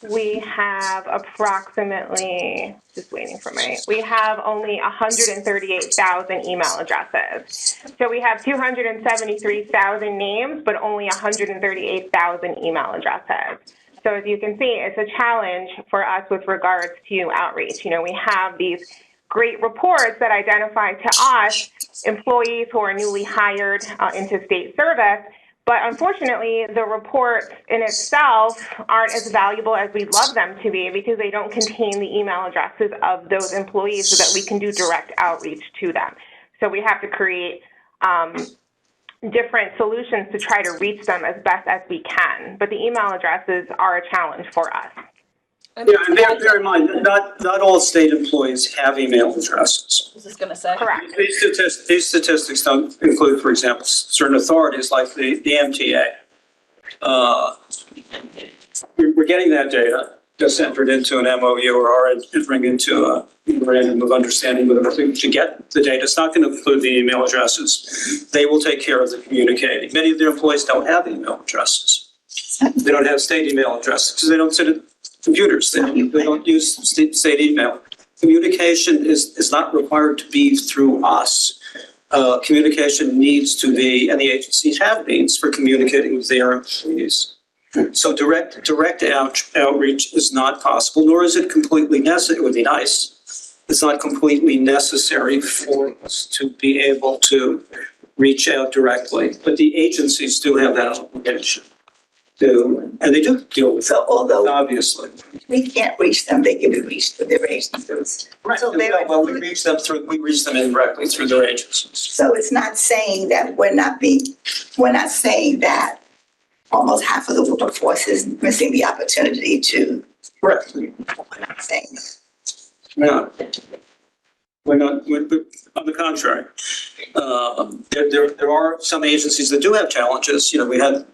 We have approximately, we have only 138,000 email addresses. So we have 273,000 names, but only 138,000 email addresses. So as you can see, it's a challenge for us with regards to outreach. You know, we have these great reports that identify to us employees who are newly hired into state service, but unfortunately, the reports in itself aren't as valuable as we'd love them to be because they don't contain the email addresses of those employees so that we can do direct outreach to them. So we have to create different solutions to try to reach them as best as we can. But the email addresses are a challenge for us. Yeah, and bear in mind, not all state employees have email addresses. I was just going to say. Correct. These statistics don't include, for example, certain authorities like the MTA. We're getting that data just entered into an MOU or are entering into a memorandum of understanding with them to get the data. It's not going to include the email addresses. They will take care of the communicating. Many of their employees don't have email addresses. They don't have state email addresses because they don't sit at computers. They don't use state email. Communication is not required to be through us. Communication needs to be, and the agencies have means for communicating with their employees. So direct outreach is not possible, nor is it completely necessary. It would be nice. It's not completely necessary for us to be able to reach out directly, but the agencies do have that obligation. And they do deal with it, although obviously. we can't reach them, they can be reached through their agencies. Right. So we reach them indirectly through their agencies. So it's not saying that we're not saying that almost half of the workforce is missing the opportunity to. Correct. We're not saying that. No. We're on the contrary. There are some agencies that do have challenges. You know, we had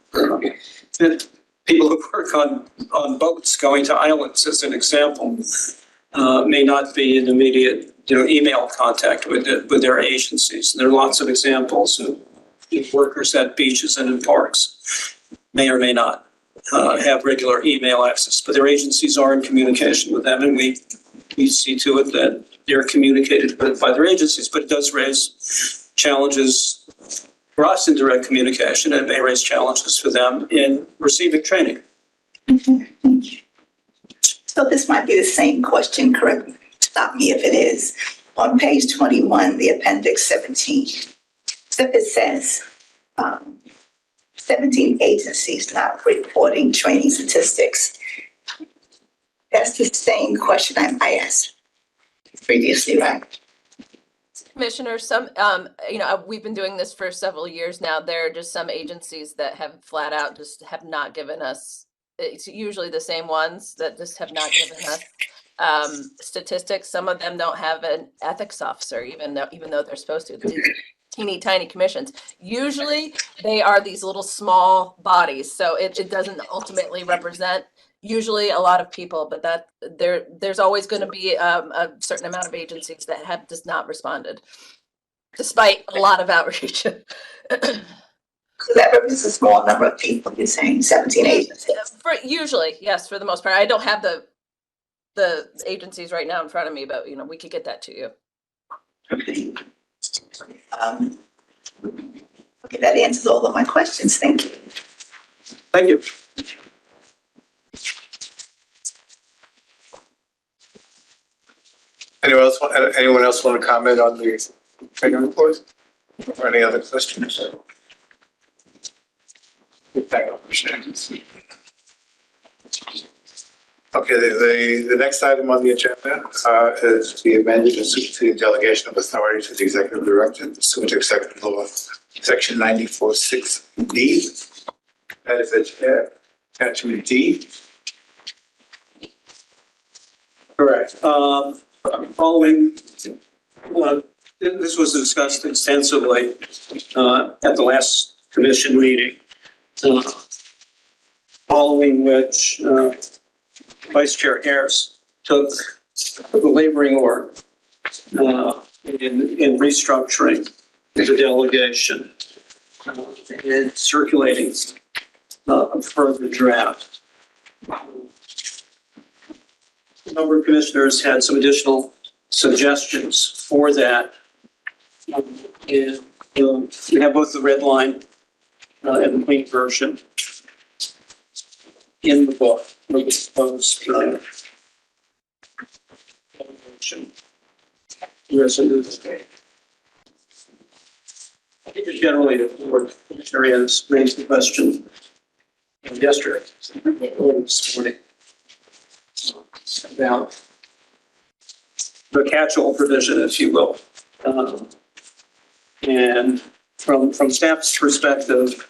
people who work on boats going to islands, as an example, may not be in immediate, email contact with their agencies. There are lots of examples of workers at beaches and in parks may or may not have regular email access, but their agencies are in communication with them, and we see to it that they're communicated with by their agencies. But it does raise challenges for us in direct communication, and it may raise challenges for them in receiving training. So this might be the same question, correct? Stop me if it is. On page 21, the appendix 17, so it says 17 agencies not reporting training statistics. That's the same question I asked previously, right? Commissioner, we've been doing this for several years now. There are just some agencies that have flat out just have not given us, it's usually the same ones that just have not given us statistics. Some of them don't have an ethics officer, even though they're supposed to. These teeny tiny commissions. Usually they are these little small bodies, so it doesn't ultimately represent usually a lot of people, but that there's always going to be a certain amount of agencies that have just not responded, despite a lot of outreach. that represents a small number of people, you're saying 17 agencies. For usually, yes, for the most part. I don't have the agencies right now in front of me, but you know, we could get that to you. Okay. Okay, that answers all of my questions. Thank you. Thank you. Anyone else want to comment on the training report? Or any other questions? Okay, the next item on the agenda is the amended and superseding delegation of authority to the executive director pursuant to executive law, section 94(6)B. That is attachment D. Correct. Following, this was discussed extensively at the last commission meeting, following which Vice Chair Harris took the laboring org in restructuring the delegation and circulating a further draft. A number of commissioners had some additional suggestions for that. And we have both the red line and the clean version in the book. We proposed resolution. I think generally the board areas raised the question yesterday or this morning about the catch-all provision, if you will. And from staff's perspective,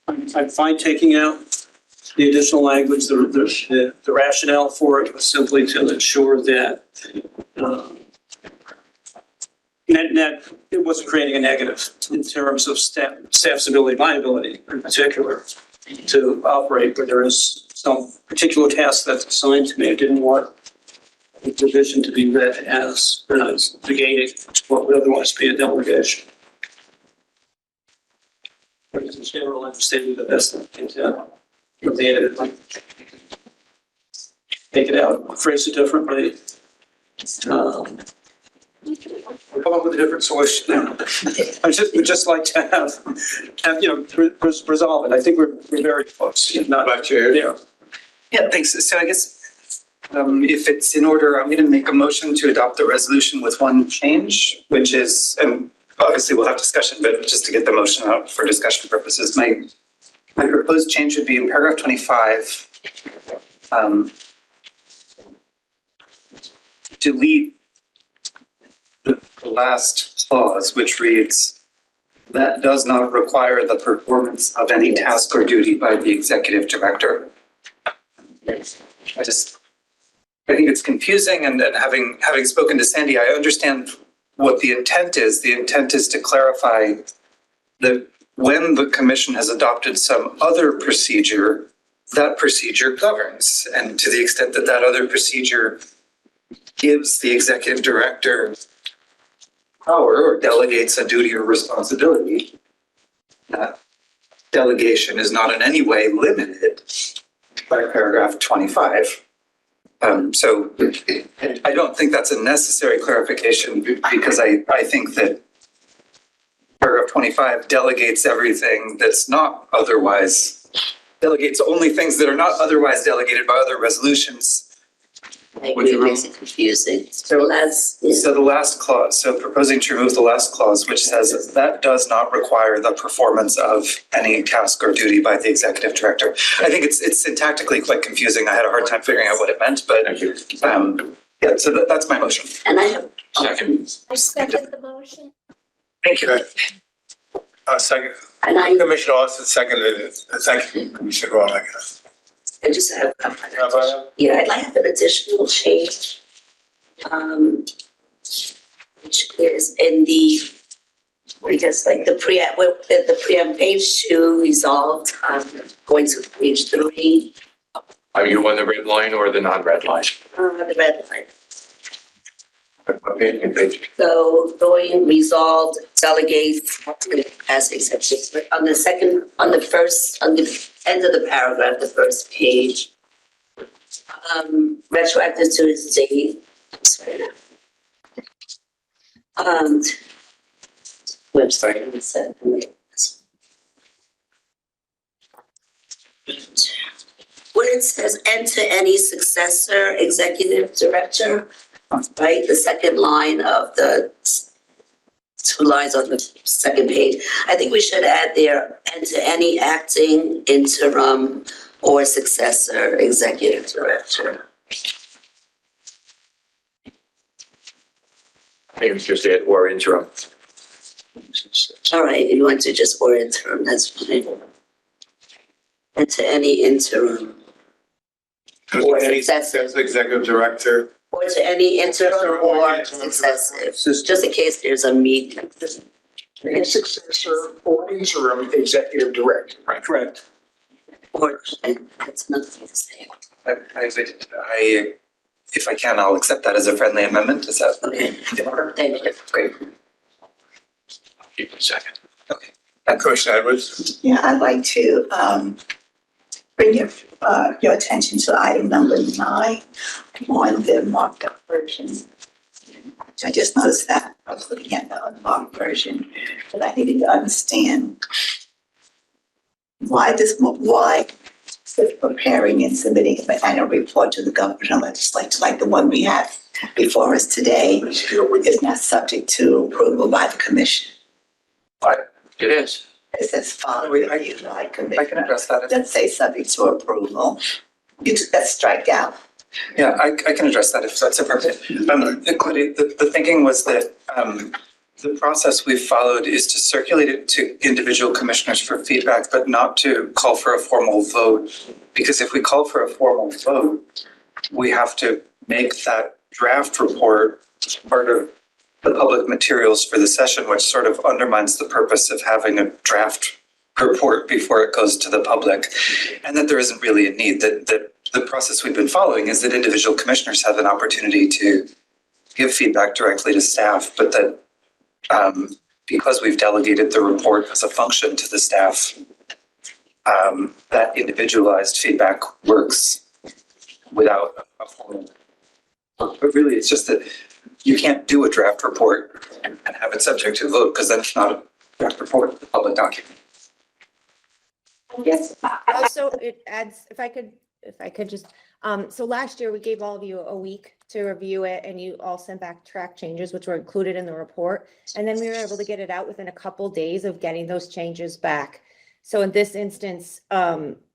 I'm fine taking out the additional language. The rationale for it was simply to ensure that net it wasn't creating a negative in terms of staff's ability, my ability in particular, to operate where there is some particular task that's assigned to me. I didn't want the provision to be read as negating what would otherwise be a delegation. There's a general understanding that that's the intent of the edit. Take it out, phrase it differently. Come up with a different solution. I would just like to have resolve it. I think we're very close, if not there. Yeah, thanks. So I guess if it's in order, I'm going to make a motion to adopt the resolution with one change, which is, and obviously we'll have discussion, but just to get the motion out for discussion purposes, my proposed change would be in paragraph 25, delete the last clause, which reads, that does not require the performance of any task or duty by the executive director. I think it's confusing, and having spoken to Sandy, I understand what the intent is. The intent is to clarify that when the commission has adopted some other procedure, that procedure governs. And to the extent that that other procedure gives the executive director power or delegates a duty or responsibility, that delegation is not in any way limited by paragraph 25. So I don't think that's a necessary clarification, because I think that paragraph 25 delegates everything that's not otherwise, delegates only things that are not otherwise delegated by other resolutions. I agree, it makes it confusing. So the last clause, so proposing to remove the last clause, which says that does not require the performance of any task or duty by the executive director. I think it's syntactically quite confusing. I had a hard time figuring out what it meant, but yeah, so that's my motion. And I have. Second. I second the motion. Thank you. Second. And I Commissioner Austin seconded it. Thank you, Commissioner Gordon, I guess. just have, yeah, I'd like to have an additional change. Which is in the, because like the preamp page 2 resolved, going to page 3. Are you on the red line or the non-red line? The red line. So going resolved, delegate as exceptions, but on the second, on the first, on the end of the paragraph, the first page. Retroactive to its date. Website. Where it says enter any successor executive director, right? The second line of the 2 lines on the second page. I think we should add there, enter any acting, interim, or successor executive director. I think just add or interim. All right, if you want to just or interim, that's fine. Enter any interim. Or any successive executive director. Or to any interim or successive, just in case there's a meeting. A successor or interim executive director. Right, correct. Or, that's nothing to say. I, if I can, I'll accept that as a friendly amendment. Is that? Okay, thank you. Great. Keep it a second. Okay. Commissioner Edwards. Yeah, I'd like to bring your attention to item number 9 on the marked up version. I just noticed that. I was looking at the unmarked version, but I needed to understand why preparing and submitting an annual report to the government legislature like the one we have before us today is not subject to approval by the commission. It is. It says following review by I can commission. address that. It doesn't say subject to approval. You just got strike out. Yeah, I can address that if that's appropriate. Including, the thinking was that the process we've followed is to circulate it to individual commissioners for feedback, but not to call for a formal vote. Because if we call for a formal vote, we have to make that draft report part of the public materials for the session, which sort of undermines the purpose of having a draft report before it goes to the public. And that there isn't really a need, that the process we've been following is that individual commissioners have an opportunity to give feedback directly to staff, but that because we've delegated the report as a function to the staff, that individualized feedback works without a formal. But really, it's just that you can't do a draft report and have it subject to a vote, because then it's not a draft report, it's a public document. Yes. Also, it adds, if I could just, so last year we gave all of you a week to review it and you all sent back track changes, which were included in the report. And then we were able to get it out within a couple days of getting those changes back. So in this instance,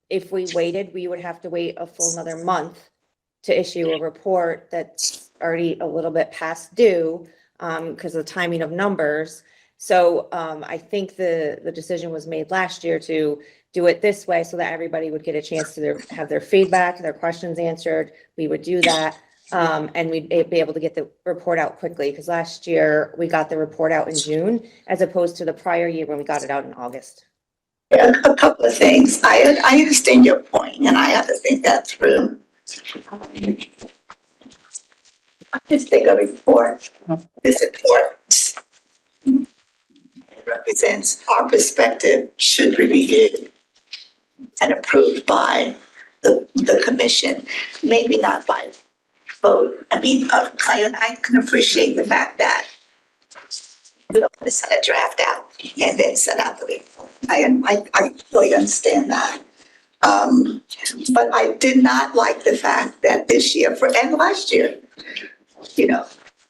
if we waited, we would have to wait a full another month to issue a report that's already a little bit past due because of the timing of numbers. So I think the decision was made last year to do it this way so that everybody would get a chance to have their feedback, their questions answered. We would do that. And we'd be able to get the report out quickly because last year we got the report out in June as opposed to the prior year when we got it out in August. Yeah, a couple of things. I understand your point and I have to think that through. I just think a report is important. It represents our perspective, should be reviewed and approved by the commission, maybe not by vote. I mean, I can appreciate the fact that we don't want to send a draft out and then send out the report. I really understand that. But I did not like the fact that this year and last year,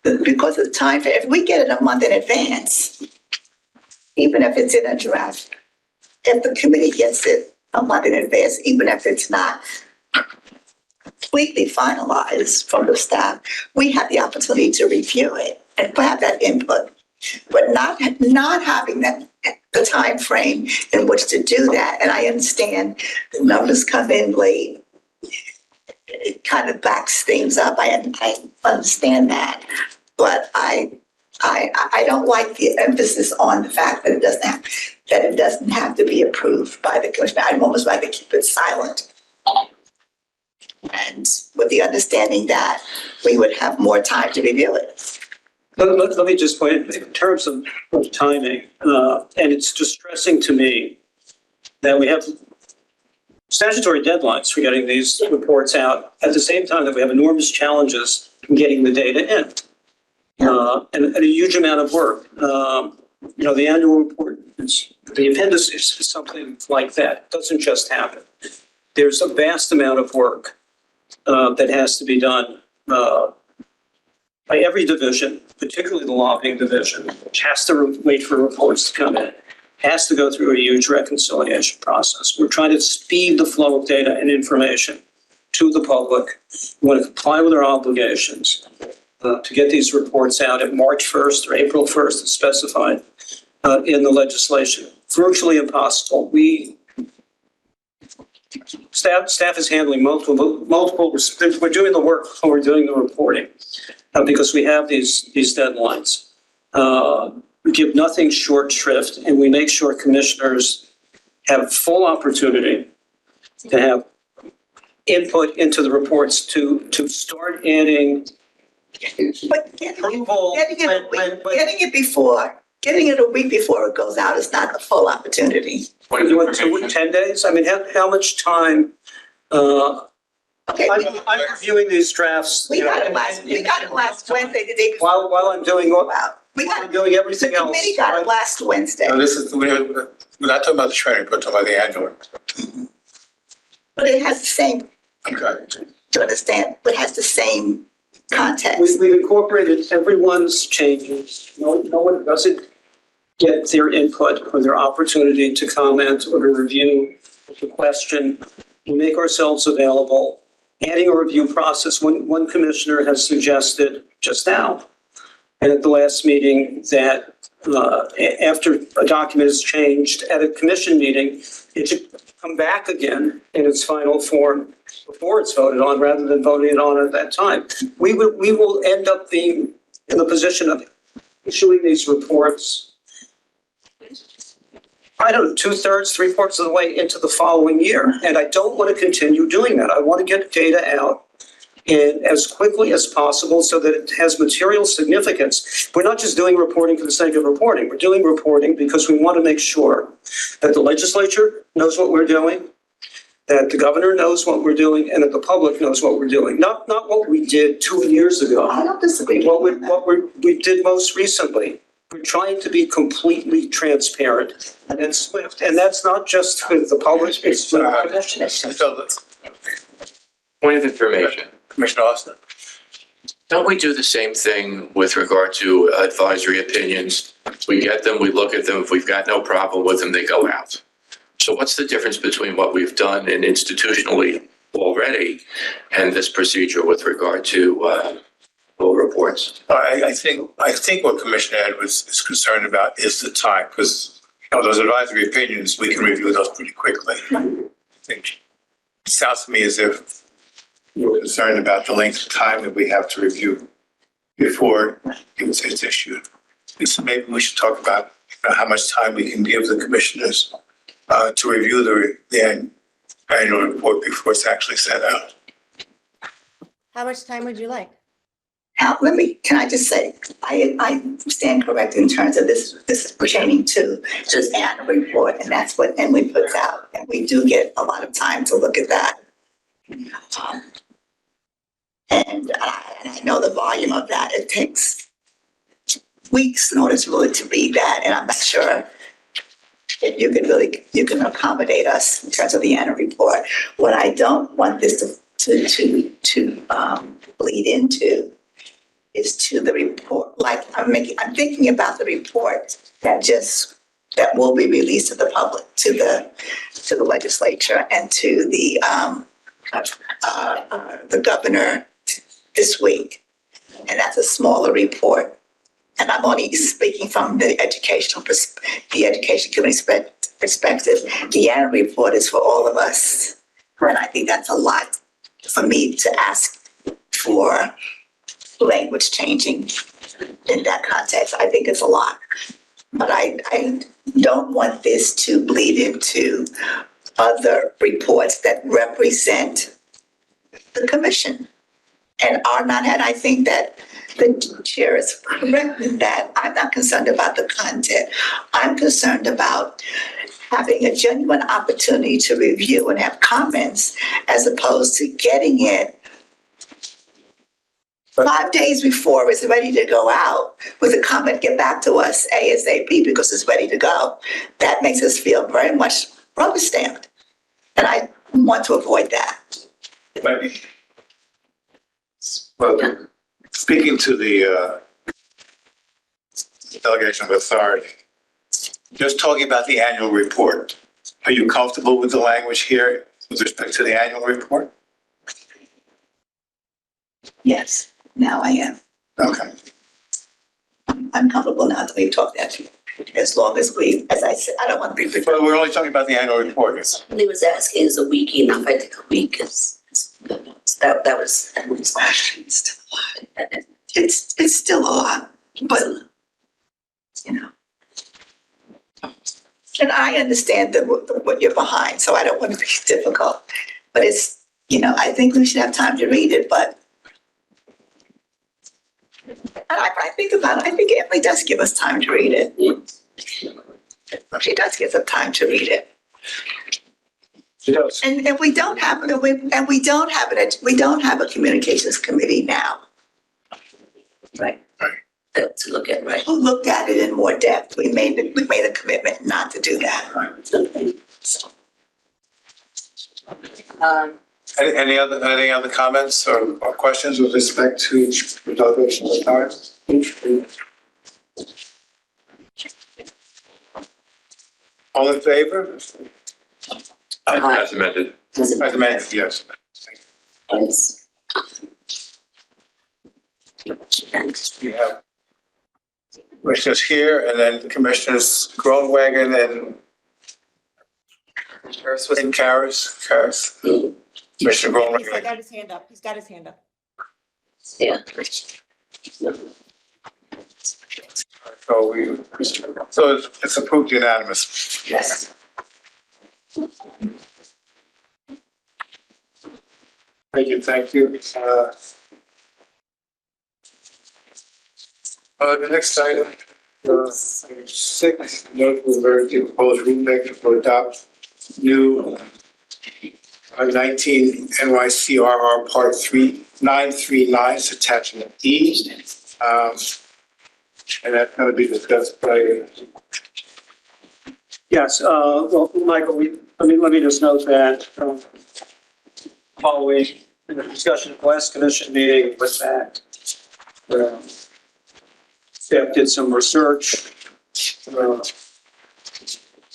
because of the time, if we get it a month in advance, even if it's in a draft, if the committee gets it a month in advance, even if it's not completely finalized from the staff, we have the opportunity to review it and have that input. But not having the time frame in which to do that, and I understand the numbers come in late. It kind of backs things up. I understand that, but I don't like the emphasis on the fact that it doesn't have to be approved by the commission. I'd almost like to keep it silent, and with the understanding that we would have more time to review it. Let me just point, in terms of timing, and it's distressing to me that we have statutory deadlines for getting these reports out at the same time that we have enormous challenges in getting the data in. And a huge amount of work. The annual report, the appendices is something like that. It doesn't just happen. There's a vast amount of work that has to be done by every division, particularly the lobbying division, which has to wait for reports to come in, has to go through a huge reconciliation process. We're trying to speed the flow of data and information to the public. We want to comply with our obligations to get these reports out at March 1st or April 1st as specified in the legislation. Virtually impossible. Staff is handling multiple, we're doing the work when we're doing the reporting because we have these deadlines. We give nothing short shrift, and we make sure commissioners have full opportunity to have input into the reports to start adding But approval. getting it a week before it goes out is not a full opportunity. What do you want, 10 days? I mean, how much time? Okay, I'm reviewing these drafts. we got it last Wednesday, the day before. While I'm doing what, We got, I'm doing everything the else. committee got right? it last Wednesday, No, we're not talking about the training, we're talking about the annual. but it has the same, Okay. to understand, but it has the same context. We've incorporated everyone's changes. No one doesn't get their input or their opportunity to comment or to review the question. We make ourselves available. Adding a review process, one commissioner has suggested just now, and at the last meeting, that after a document is changed at a commission meeting, it should come back again in its final form before it's voted on, rather than voting it on at that time. We will end up being in the position of issuing these reports, I don't know, 2/3, 3/4 of the way into the following year. And I don't want to continue doing that. I want to get data out in as quickly as possible so that it has material significance. We're not just doing reporting for the sake of reporting. We're doing reporting because we want to make sure that the legislature knows what we're doing, that the governor knows what we're doing, and that the public knows what we're doing. Not what we did 2 years ago. I don't disagree. What we did most recently. We're trying to be completely transparent and swift, and that's not just with the public, it's with the commissioners. So, Point of information. Commissioner Austin? Don't we do the same thing with regard to advisory opinions? We get them, we look at them. If we've got no problem with them, they go out. So what's the difference between what we've done and institutionally already and this procedure with regard to full reports? I think what Commissioner Edwards is concerned about is the time, because those advisory opinions, we can review those pretty quickly. I think it sounds to me as if you're concerned about the length of time that we have to review before it's issued. So maybe we should talk about how much time we can give the commissioners to review the annual report before it's actually sent out. How much time would you like? Now, can I just say, I stand corrected in terms of this is pertaining to just annual report, and that's what Emily puts out. And we do get a lot of time to look at that. And I know the volume of that, it takes weeks in order to really to read that, and I'm not sure if you can accommodate us in terms of the annual report. What I don't want this to bleed into is to the report, like I'm thinking about the report that will be released to the public, to the legislature and to the governor this week. And that's a smaller report. And I'm only speaking from the education committee's perspective. The annual report is for all of us. And I think that's a lot for me to ask for language changing in that context. I think it's a lot. But I don't want this to bleed into other reports that represent the commission and are not, and I think that the chair is correct in that I'm not concerned about the content. I'm concerned about having a genuine opportunity to review and have comments as opposed to getting it 5 days before it's ready to go out with a comment, get back to us ASAP because it's ready to go. That makes us feel very much rubber stamped. And I want to avoid that. Well, speaking to the delegation of authority, just talking about the annual report, are you comfortable with the language here with respect to the annual report? Yes, now I am. Okay. I'm comfortable now that we've talked that. As long as we, as I said, I don't want to be. But we're only talking about the annual report. He was asking, is a week enough? I think a week is good. That was. It's still a lot, but you know. And I understand what you're behind, so I don't want to be difficult. But it's, you know, I think we should have time to read it, but I think about it. I think Emily does give us time to read it. She does give us time to read it. She does. And we don't have we don't have a communications committee now. Right. To look at, right. Who looked at it in more depth. We made a commitment not to do that. Any other comments or questions with respect to the delegation of authority? All in favor? As amended. As amended, yes. Yes. We have Commissioners here, and then Commissioners Groenwagen and Karas. Commissioner He's Groenwagen. got his hand up. He's got his hand up. Yeah. So it's approved unanimous. Yes. Thank you, thank you. The next item, item 6, note of emergency proposed rulemaking for adopt new 19 NYCRR Part 3939, attachment E. And that's going to be discussed by. Yes, well, Michael, let me just note that following the discussion at the last commission meeting with that, staff did some research,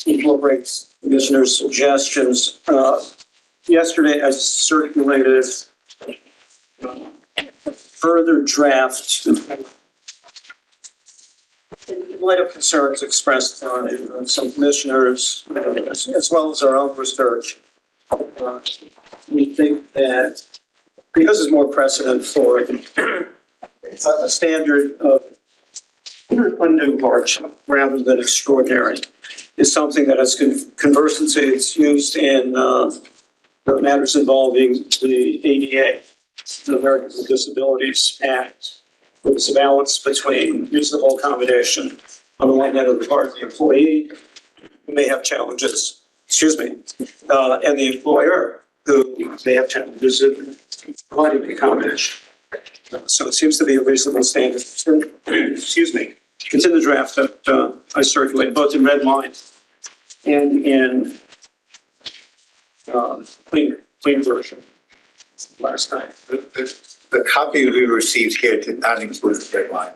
incorporates commissioners' suggestions. Yesterday, I circulated further draft in light of concerns expressed by some commissioners, as well as our own research. We think that because there's more precedent for a standard of undue hardship rather than extraordinary, is something that has conversancy. It's used in matters involving the ADA, the Americans with Disabilities Act. There's a balance between reasonable accommodation on the one hand of the part of the employee, who may have challenges, and the employer, who may have challenges in providing the accommodation. So it seems to be a reasonable standard. It's in the draft that I circulated, both in red line and in clean version last time. The copy we received here did not include the red line.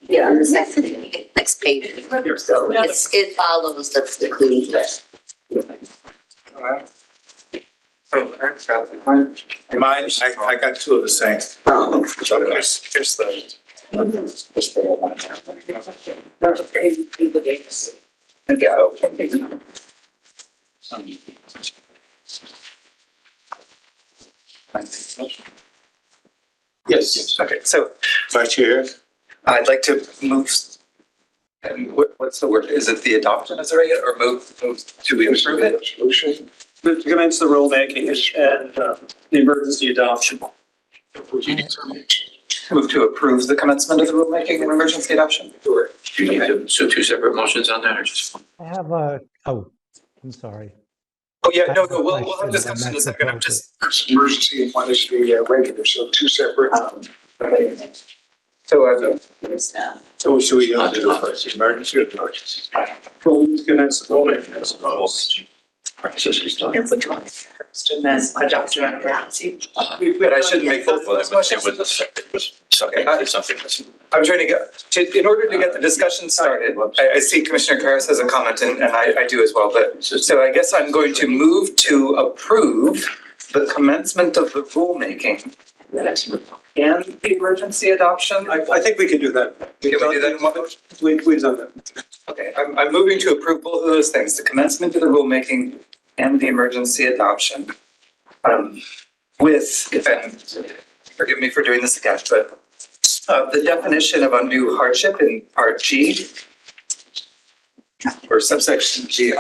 Yeah, on the next page. So it follows the clean list. All right. Mine, I got two of the same. Oh. So here's the. Yes, Okay, so Vice Chair. I'd like to move, and what's the word? Is it the adoption as a regular or move to approve it? Resolution. To commence the rulemaking and the emergency adoption. Move to approve the commencement of the rulemaking and emergency adoption. Do you need to, so two separate motions on that or just one? I have a, oh, I'm sorry. Oh, yeah, no, I have a we'll have question discussion on in a that second. I'm proposal. just, There's emergency and one is the regular, so two separate. so, So should we do the first emergency or emergency? Well, we can answer all of it, I suppose. And which one? And then adoption and emergency. but I shouldn't make both of those motions. Something, something that's. I'm trying to get, in order to get the discussion started, I see Commissioner Karas has a comment and I do as well, but so I guess I'm going to move to approve the commencement of the rulemaking and the emergency adoption. I think we can do that. Can we do that in one motion? We've done that. Okay, I'm moving to approve both of those things, the commencement of the rulemaking and the emergency adoption. With, and forgive me for doing this again, but the definition of undue hardship in part G or subsection G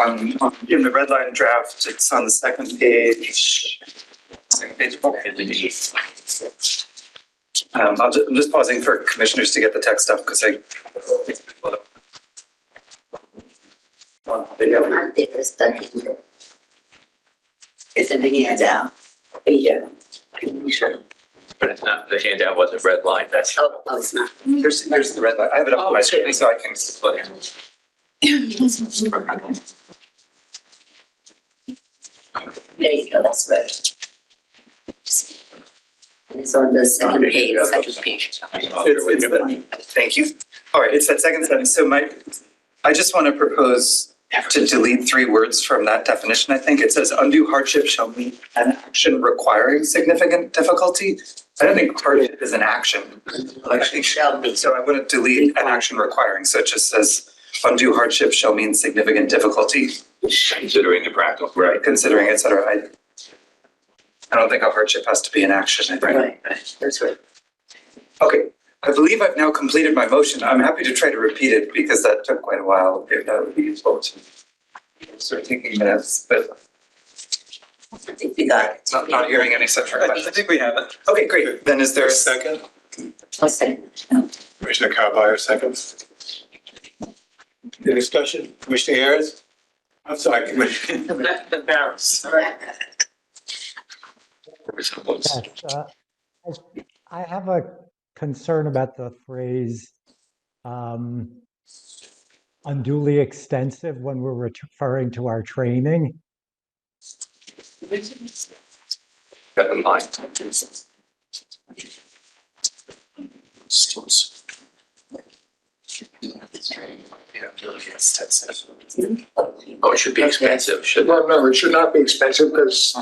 in the red line draft, it's on the second page. Second page. I'm just pausing for commissioners to get the text up because I. It's in the handout. Yeah. But it's not, the handout wasn't red line, that's. Oh, it's not. There's the red line. I have it up on my screen so I can split it. There you go, that's right. It's on the second page, second page. Thank you. All right, it's that second sentence. So I just want to propose to delete 3 words from that definition. I think it says undue hardship shall mean an action requiring significant difficulty. I don't think hardship is an action. I think shall mean. So I want to delete an action requiring. So it just says undue hardship shall mean significant difficulty. Considering the practical, right? Considering, et cetera. I don't think a hardship has to be an action. I think. Right, that's right. Okay, I believe I've now completed my motion. I'm happy to try to repeat it because that took quite a while. If that would be useful to start taking minutes, but I think we got it. not hearing any such I requests. think we have it. Okay, great. Then is there a Second, I'll second. Commissioner Carvalho, seconds. The discussion, Commissioner Harris? I'm sorry, Commissioner. Yes, I have a concern about the phrase unduly extensive when we're referring to our training. Got in mind. Oh, it should be expensive, shouldn't it? No, it should not be expensive because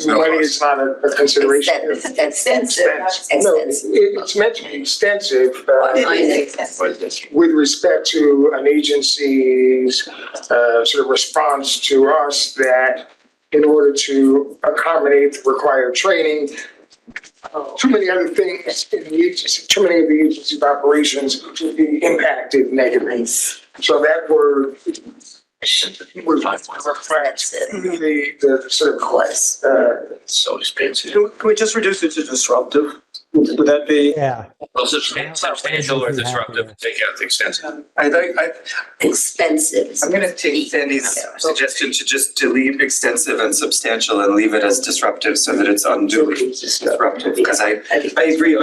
money is not a consideration. Extensive, No, it's meant to be extensive extensive. with respect to an agency's sort of response to us that in order to accommodate the required training, too many other things in the agency, too many of the agency's operations would be impacted negatively. So that word would reflect the sort of course. So expensive. Can we just reduce it to disruptive? Would that be? Yeah. Well, substantial or disruptive, take out the extensive. I'm Expensive. going to take Sandy's suggestion to just delete extensive and substantial and leave it as disruptive so that it's unduly disruptive because I agree.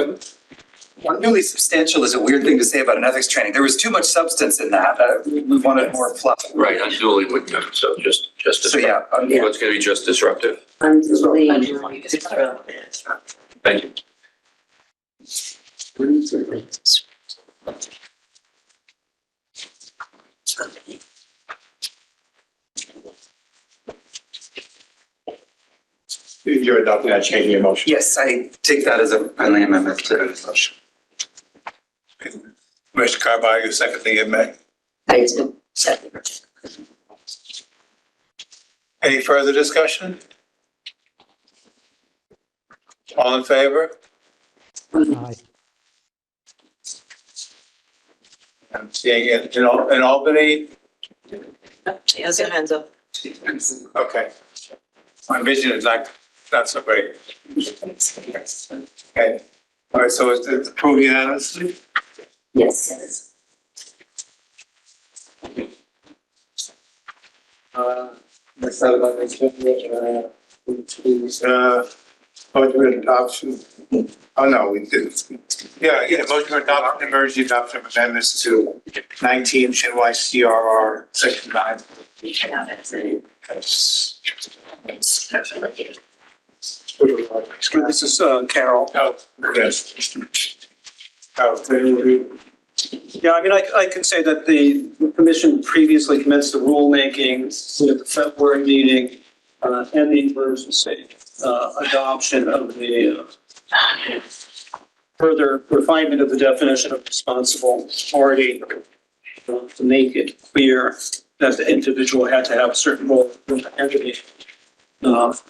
Unduly substantial is a weird thing to say about an ethics training. There was too much substance in that. We wanted more fluff. Right, unduly would, so just So yeah, what's gonna be just disruptive? Unduly. Thank you. You're adopting that change in your motion. yes, I take that as a friendly amendment to the motion. Commissioner Carvalho, seconding it, May. I do. Second. Any further discussion? All in favor? Aye. I'm seeing it in Albany. She has her hands up. Okay. My vision is not so great. Okay. All right, so it's approved unanimously? Yes. Next item on the agenda, is, budget adoption. Oh, no, we didn't. Yeah, motion to adopt, emergency adoption of amendments to 19 NYCRR, section 9. This is Carol. Oh, yes. Oh, Yeah, I mean, I can say that the commission previously commenced the rulemaking at the February meeting and the emergency adoption of the further refinement of the definition of responsible party to make it clear that the individual had to have a certain role in the entity. The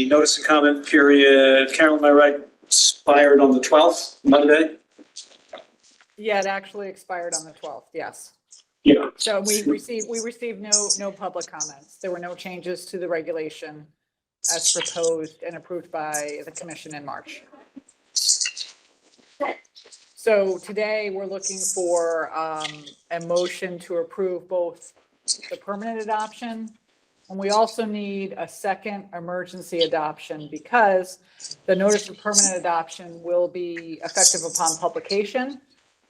notice and comment period, Carol, am I right, expired on the 12th, Monday? Yeah, it actually expired on the 12th, yes. Yeah. So we received no public comments. There were no changes to the regulation as proposed and approved by the commission in March. So today we're looking for a motion to approve both the permanent adoption, and we also need a second emergency adoption because the notice of permanent adoption will be effective upon publication,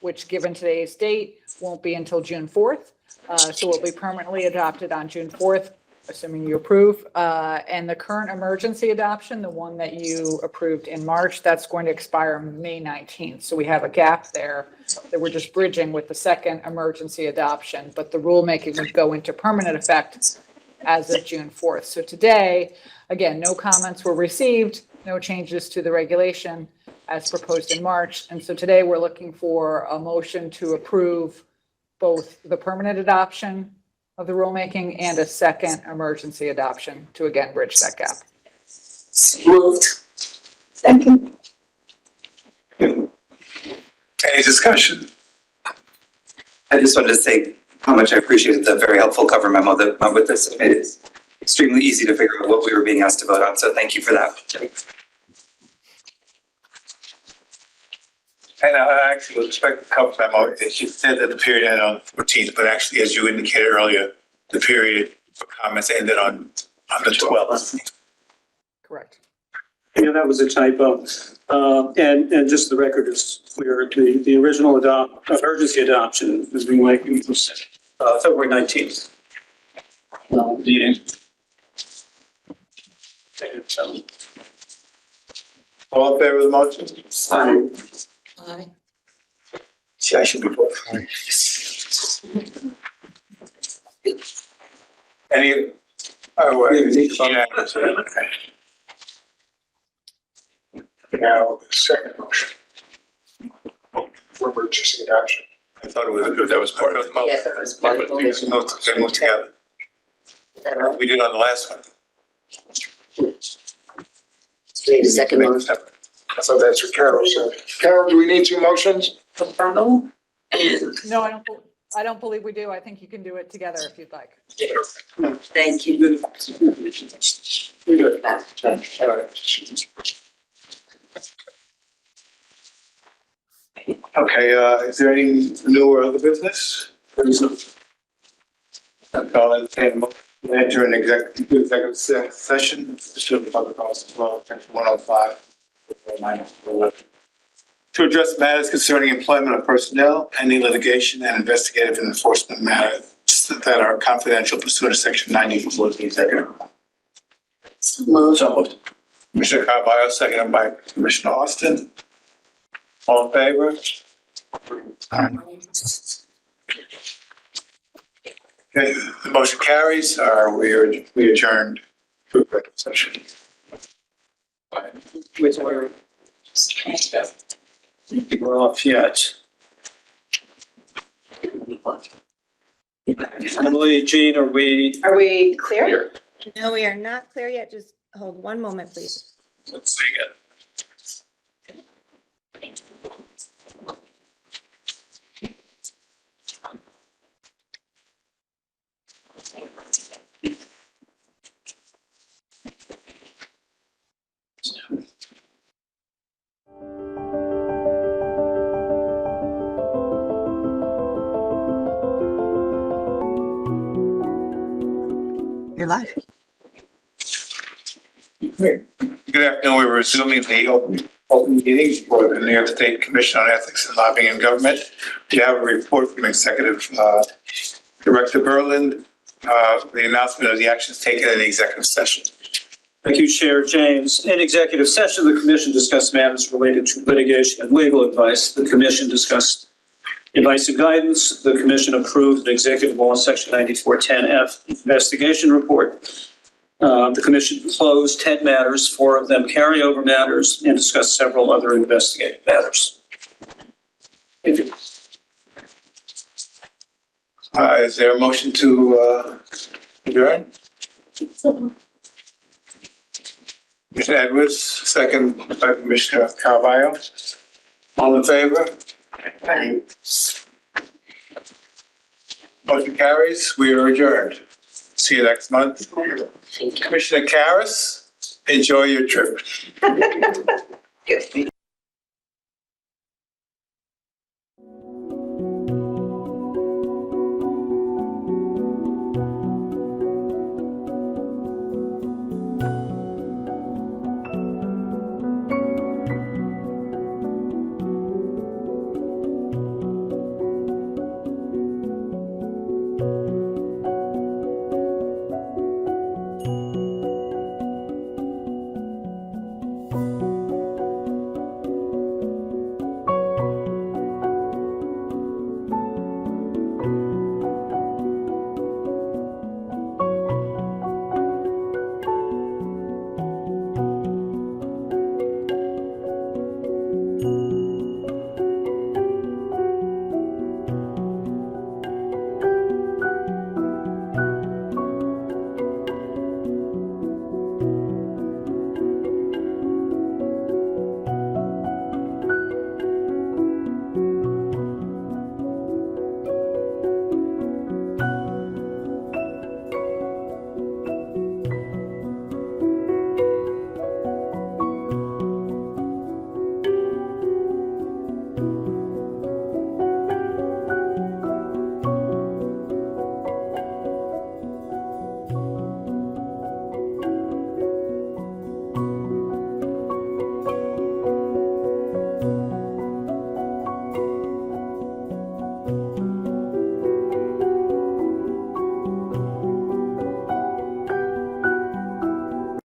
which given today's date won't be until June 4th. So it'll be permanently adopted on June 4th, assuming you approve. And the current emergency adoption, the one that you approved in March, that's going to expire May 19th. So we have a gap there that we're just bridging with the second emergency adoption, but the rulemaking would go into permanent effect as of June 4th. So today, again, no comments were received, no changes to the regulation as proposed in March. And so today we're looking for a motion to approve both the permanent adoption of the rulemaking and a second emergency adoption to again bridge that gap. Moved. Second. any discussion? I just wanted to say how much I appreciated the very helpful cover memo that went with this. It made it extremely easy to figure out what we were being asked to vote on, so thank you for that. And I actually would expect the cover memo, you said that the period ended on the 14th, but actually, as you indicated earlier, the period for comments ended on the 12th. Correct. Yeah, that was a typo. And just the record is clear, the original emergency adoption was being like, it was February 19th. Meeting. All in favor of the motion? Aye. See, I should be voting. Any, unanimous, okay. Now, the second motion for emergency adoption. I thought it was, that was part of the motion. Yes, that was part of the motion. They moved together. We did on the last one. Need a second motion. So that's what Carol said. Carol, do we need two motions? Fernal and No, I don't believe we do. I think you can do it together if you'd like. thank you. All right. Okay, is there any new or other business? I'll enter an executive session, to the public office as well, section 105. To address matters concerning employment of personnel, pending litigation and investigative and enforcement matters that are confidential pursuant to section 94 of the executive. So moved. Commissioner Carvalho, seconded by Commissioner Austin. All in favor? Okay, the motion carries. We adjourned to executive session. We're off yet. Emily, Jean, are we? Are we clear? No, we are not clear yet. Just hold one moment, please. Let's see again. You're live. Good afternoon. We're resuming the open meeting for the New York State Commission on Ethics and Lobbying in Government. We have a report from Executive Director Berlin, the announcement of the actions taken in the executive session. Thank you, Chair James. In executive session, the commission discussed matters related to litigation and legal advice. The commission discussed advice and guidance. The commission approved an executive law section 9410F investigation report. The commission closed 10 matters, 4 of them carryover matters, and discussed several other investigative matters. Thank you. Is there a motion to adjourn? Commissioner Edwards, second by Commissioner Carvalho. All in favor? Motion carries. We are adjourned. See you next month. Commissioner Karras, enjoy your trip.